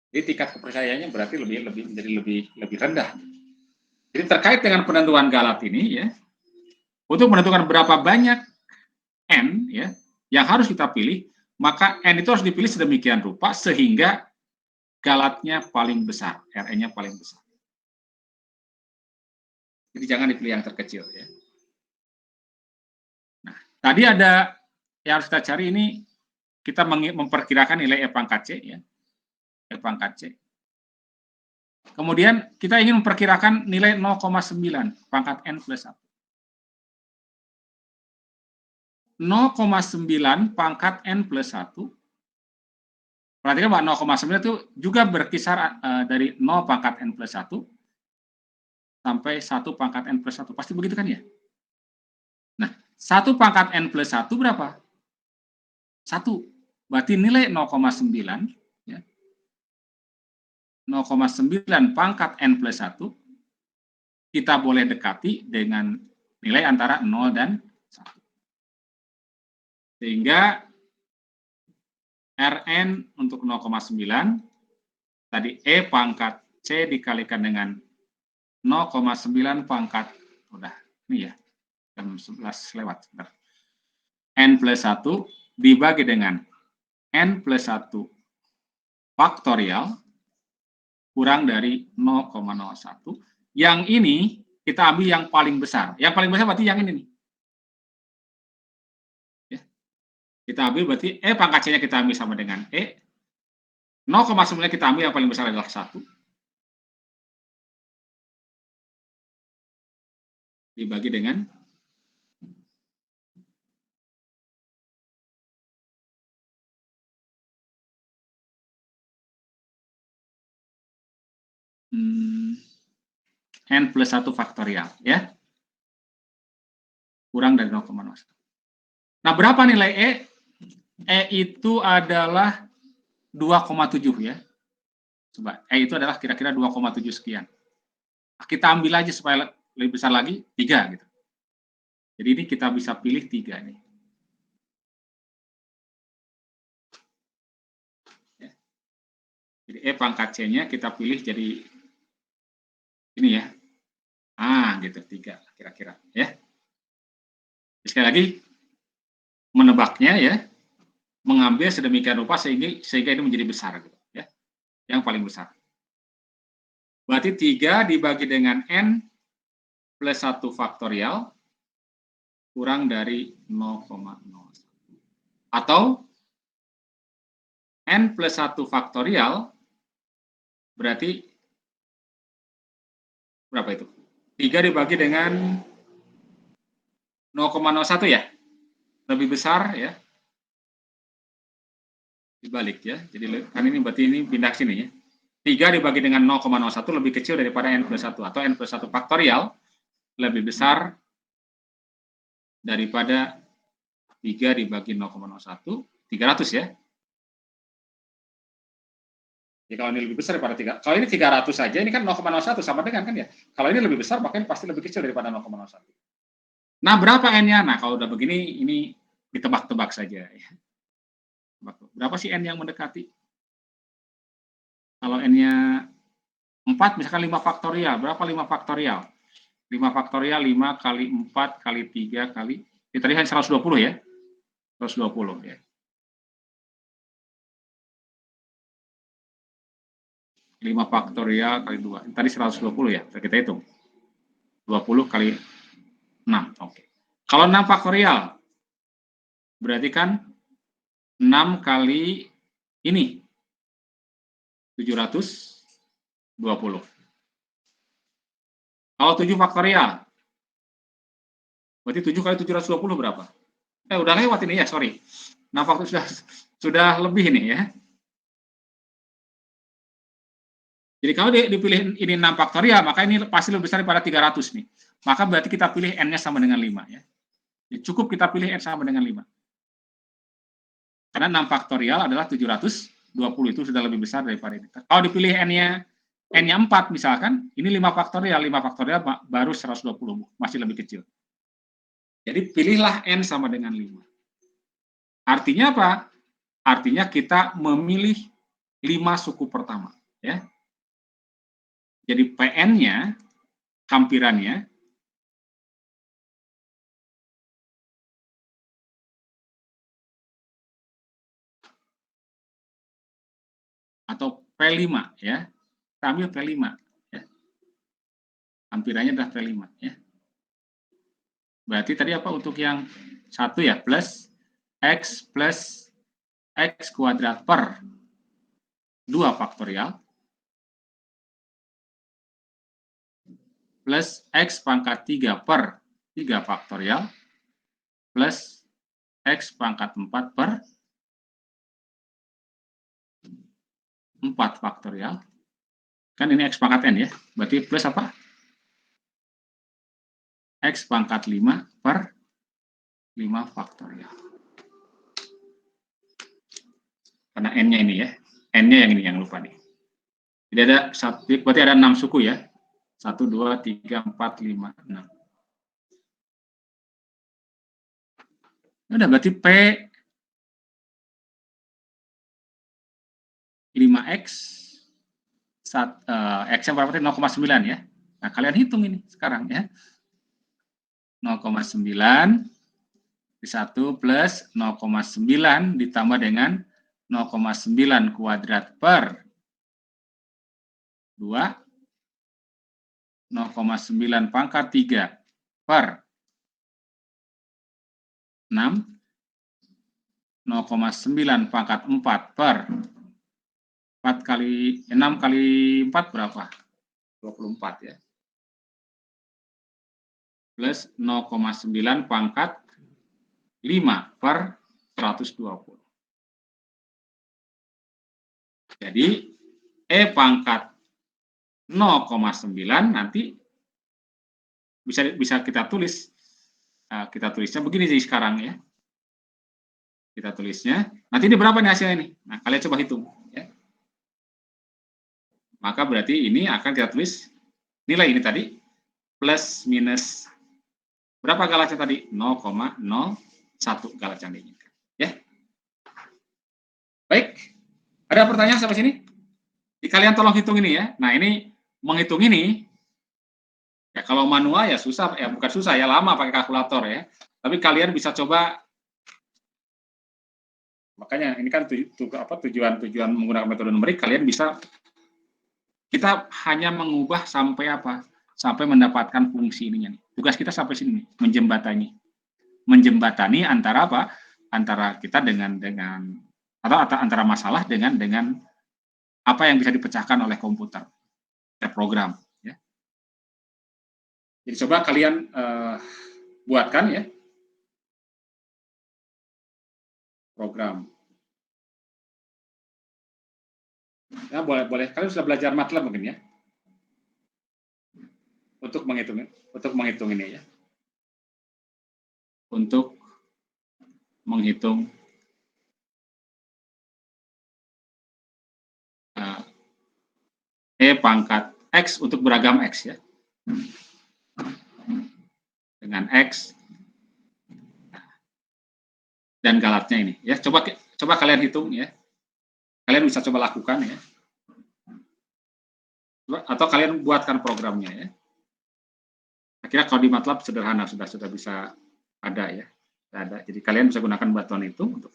Jadi tingkat kepercayaannya berarti menjadi lebih rendah. Jadi terkait dengan penentuan galat ini ya, untuk menentukan berapa banyak N ya yang harus kita pilih, maka N itu harus dipilih sedemikian rupa sehingga galatnya paling besar, Rn-nya paling besar. Jadi jangan dipilih yang terkecil ya. Nah, tadi ada yang harus kita cari ini, kita memperkirakan nilai E pangkat C ya. E pangkat C. Kemudian kita ingin memperkirakan nilai 0,9 pangkat N plus 1. 0,9 pangkat N plus 1. Perhatikan bahwa 0,9 itu juga berkisar dari 0 pangkat N plus 1 sampai 1 pangkat N plus 1. Pasti begitu kan ya? Nah, 1 pangkat N plus 1 berapa? 1. Berarti nilai 0,9 ya. 0,9 pangkat N plus 1 kita boleh dekati dengan nilai antara 0 dan 1. Sehingga Rn untuk 0,9 tadi E pangkat C dikalikan dengan 0,9 pangkat, udah ini ya, jam 11 lewat. Bentar. N plus 1 dibagi dengan N plus 1 faktorial kurang dari 0,01. Yang ini kita ambil yang paling besar. Yang paling besar berarti yang ini nih. Ya. Kita ambil berarti E pangkat C-nya kita ambil sama dengan E. 0,9 kita ambil yang paling besar adalah 1. Dibagi dengan N plus 1 faktorial, ya. Kurang dari 0,01. Nah, berapa nilai E? E itu adalah 2,7 ya. Coba, E itu adalah kira-kira 2,7 sekian. Kita ambil aja supaya lebih besar lagi, 3 gitu. Jadi ini kita bisa pilih 3 nih. Ya. Jadi E pangkat C-nya kita pilih jadi ini ya. Gitu, 3 kira-kira ya. Sekali lagi, menebaknya ya, mengambil sedemikian rupa sehingga ini menjadi besar gitu ya. Yang paling besar. Berarti 3 dibagi dengan N plus 1 faktorial kurang dari 0,01. Atau N plus 1 faktorial berarti berapa itu? 3 dibagi dengan 0,01 ya? Lebih besar ya? Dibalik ya. Jadi kan ini berarti ini pindah sini ya. 3 dibagi dengan 0,01 lebih kecil daripada N plus 1. Atau N plus 1 faktorial lebih besar daripada 3 dibagi 0,01, 300 ya. Jadi kalau ini lebih besar daripada 3, kalau ini 300 saja, ini kan 0,01 sama dengan kan ya. Kalau ini lebih besar, maka ini pasti lebih kecil daripada 0,01. Nah, berapa N-nya? Nah, kalau udah begini, ini ditebak-tebak saja ya. Berapa sih N yang mendekati? Kalau N-nya 4, misalkan 5 faktorial. Berapa 5 faktorial? 5 faktorial, 5 kali 4 kali 3 kali, ini tadi hanya 120 ya? 120 ya. 5 faktorial kali 2. Ini tadi 120 ya, kita hitung. 20 kali 6, oke. Kalau 6 faktorial, berarti kan 6 kali ini, 720. Kalau 7 faktorial, berarti 7 kali 720 berapa? Udah lewat ini ya, sorry. 6 faktorial sudah lebih ini ya. Jadi kalau dipilih ini 6 faktorial, maka ini pasti lebih besar daripada 300 nih. Maka berarti kita pilih N-nya sama dengan 5 ya. Jadi cukup kita pilih N sama dengan 5. Karena 6 faktorial adalah 720, itu sudah lebih besar daripada ini. Kalau dipilih N-nya 4 misalkan, ini 5 faktorial baru 120, masih lebih kecil. Jadi pilihlah N sama dengan 5. Artinya apa? Artinya kita memilih 5 suku pertama. Ya. Jadi PN-nya, hampirannya, atau P5 ya. Kita ambil P5 ya. Hampirannya adalah P5 ya. Berarti tadi apa untuk yang 1 ya, plus X kuadrat per 2 faktorial plus X pangkat 3 per 3 faktorial plus X pangkat 4 per 4 faktorial. Kan ini X pangkat N ya, berarti plus apa? X pangkat 5 per 5 faktorial. Karena N-nya ini ya, N-nya yang ini yang lupa nih. Jadi ada berarti ada 6 suku ya. 1, 2, 3, 4, 5, 6. Udah berarti P 5X X-nya berapa tadi? 0,9 ya. Nah, kalian hitung ini sekarang ya. 0,9 di 1 plus 0,9 ditambah dengan 0,9 kuadrat per 2, 0,9 pangkat 3 per 6, 0,9 pangkat 4 per 4 kali 6 kali 4 berapa? 24 ya. Plus 0,9 pangkat 5 per 120. Jadi E pangkat 0,9 nanti bisa kita tulis. Kita tulisnya begini sih sekarang ya. Kita tulisnya. Nanti ini berapa nih hasilnya nih? Nah, kalian coba hitung. Ya. Maka berarti ini akan kita tulis nilai ini tadi plus minus berapa galatnya tadi? 0,01 galat yang diinginkan. Ya. Baik. Ada pertanyaan sampai sini? Kalian tolong hitung ini ya. Nah, ini menghitung ini ya kalau manual ya susah ya, bukan susah ya, lama pakai kalkulator ya. Tapi kalian bisa coba. Makanya ini kan tujuan menggunakan metode numerik, kalian bisa, kita hanya mengubah sampai apa? Sampai mendapatkan fungsi ininya nih. Tugas kita sampai sini nih, menjembatani antara apa? Antara kita dengan atau antara masalah dengan apa yang bisa dipecahkan oleh komputer, program ya. Jadi coba kalian buatkan ya program. Ya, boleh. Kalian sudah belajar MATLAB mungkin ya? Untuk menghitung ini ya. Untuk menghitung E pangkat X untuk beragam X ya. Dengan X dan galatnya ini ya. Coba kalian hitung ya. Kalian bisa coba lakukan ya. Atau kalian buatkan programnya ya. Akhirnya kalau di MATLAB sederhana, sudah bisa ada ya. Ada. Jadi kalian bisa gunakan batuan itu untuk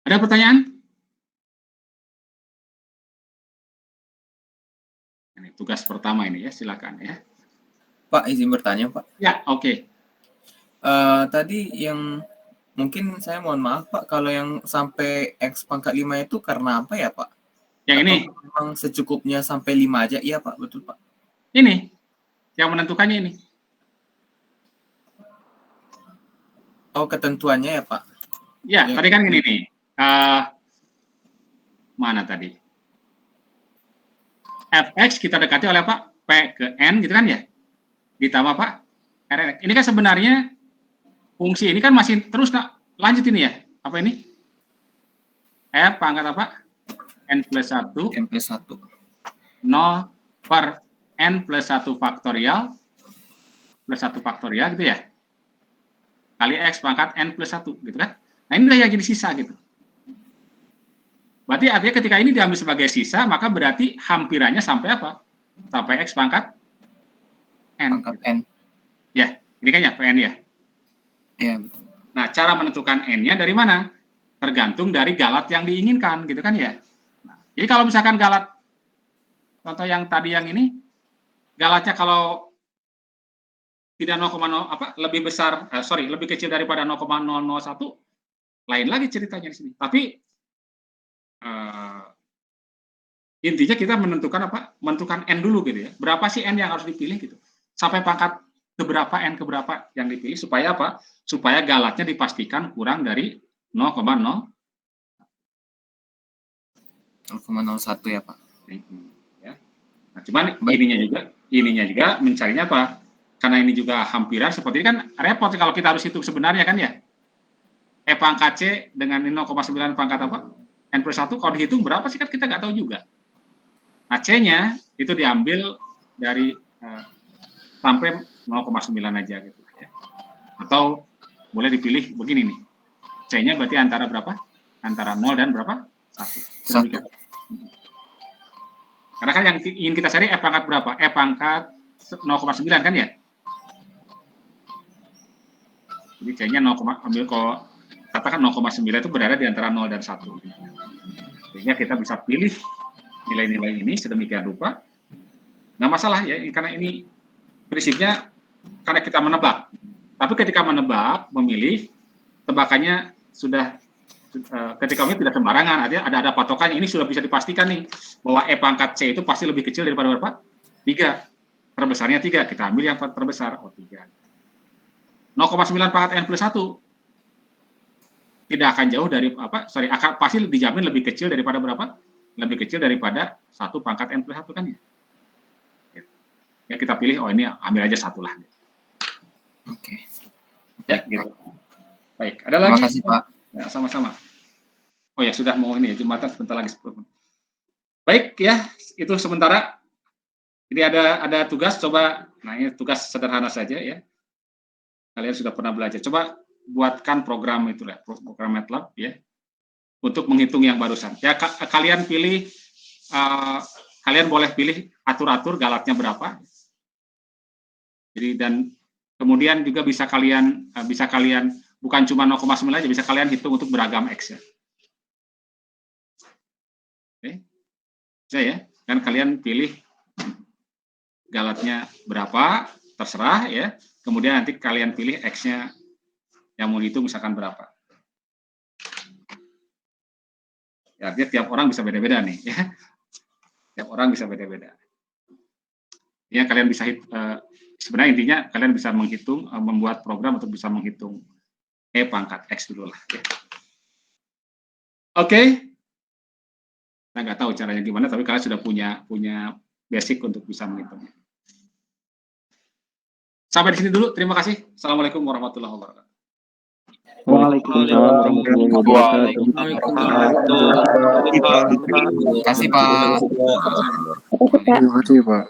Ada pertanyaan? Ini tugas pertama ini ya, silakan ya. Pak, izin bertanya, Pak. Ya, oke. Tadi yang mungkin saya mohon maaf, Pak, kalau yang sampai X pangkat 5 itu karena apa ya, Pak? Yang ini? Memang secukupnya sampai 5 aja? Iya, Pak, betul, Pak. Ini, yang menentukannya ini. Oh, ketentuannya ya, Pak? Ya, tadi kan ini nih. Mana tadi? Fx kita dekati oleh apa? P ke N gitu kan ya? Ditambah apa? Rn. Ini kan sebenarnya fungsi ini kan masih terus lanjut ini ya? Apa ini? F pangkat apa? N plus 1. N plus 1. 0 per N plus 1 faktorial. Plus 1 faktorial gitu ya? Kali X pangkat N plus 1 gitu kan? Nah ini yang jadi sisa gitu. Berarti artinya ketika ini diambil sebagai sisa, maka berarti hampirannya sampai apa? Sampai X pangkat N. Pangkat N. Ya, ini kan ya, PN ya? Iya, betul. Nah, cara menentukan N-nya dari mana? Tergantung dari galat yang diinginkan, gitu kan ya? Nah, jadi kalau misalkan galat, contoh yang tadi yang ini, galatnya kalau tidak 0,0 lebih besar, lebih kecil daripada 0,001, lain lagi ceritanya di sini. Tapi intinya kita menentukan menentukan N dulu gitu ya. Berapa sih N yang harus dipilih gitu. Sampai pangkat keberapa N keberapa yang dipilih supaya apa? Supaya galatnya dipastikan kurang dari 0,0 0,01 ya, Pak. Ya. Nah, cuman ininya juga mencarinya apa? Karena ini juga hampiran seperti ini kan repot kalau kita harus hitung sebenarnya kan ya. E pangkat C dengan 0,9 pangkat apa? N plus 1 kalau dihitung berapa sih kan kita nggak tahu juga. Nah, C-nya itu diambil dari sampai 0,9 aja gitu ya. Atau boleh dipilih begini nih. C-nya berarti antara berapa? Antara 0 dan berapa? 1. Karena kan yang ingin kita cari E pangkat berapa? E pangkat 0,9 kan ya? Jadi C-nya 0, ambil kalau katakan 0,9 itu berada di antara 0 dan 1. Sehingga kita bisa pilih nilai-nilai ini sedemikian rupa. Nggak masalah ya, karena ini prinsipnya karena kita menebak. Tapi ketika menebak, memilih, tebakannya sudah ketika ini tidak sembarangan, artinya ada patokannya. Ini sudah bisa dipastikan nih bahwa E pangkat C itu pasti lebih kecil daripada berapa? 3. Terbesarnya 3. Kita ambil yang terbesar. 3. 0,9 pangkat N plus 1. tidak akan jauh dari pasti dijamin lebih kecil daripada berapa? Lebih kecil daripada 1 pangkat N plus 1 kan ya. Ya kita pilih, oh ini ambil aja 1 lah. Oke. Ya, gitu. Baik, ada Terima lagi? kasih, Pak. Ya, sama-sama. Oh ya, sudah mau ini ya, Jumatan sebentar lagi 10 menit. Baik ya, itu sementara. Ini ada tugas, coba, nah ini tugas sederhana saja ya. Kalian sudah pernah belajar. Coba buatkan program itu lah, program MATLAB ya, untuk menghitung yang barusan. Ya, kalian pilih, kalian boleh pilih atur-atur galatnya berapa. Jadi dan kemudian juga bisa kalian bukan cuma 0,9 aja, bisa kalian hitung untuk beragam X ya. Oke, bisa ya. Dan kalian pilih galatnya berapa, terserah ya. Kemudian nanti kalian pilih X-nya yang mau dihitung misalkan berapa. Ya, artinya tiap orang bisa beda-beda nih ya. Tiap orang bisa beda-beda. Ya, kalian bisa sebenarnya intinya kalian bisa menghitung, membuat program untuk bisa menghitung E pangkat X dulu lah ya. Oke. Saya nggak tahu caranya gimana, tapi kalian sudah punya basic untuk bisa menghitung. Sampai di sini dulu. Terima kasih. Assalamualaikum warahmatullahi wabarakatuh. Waalaikumsalam warahmatullahi wabarakatuh. Terima kasih, Pak. Terima kasih, Pak.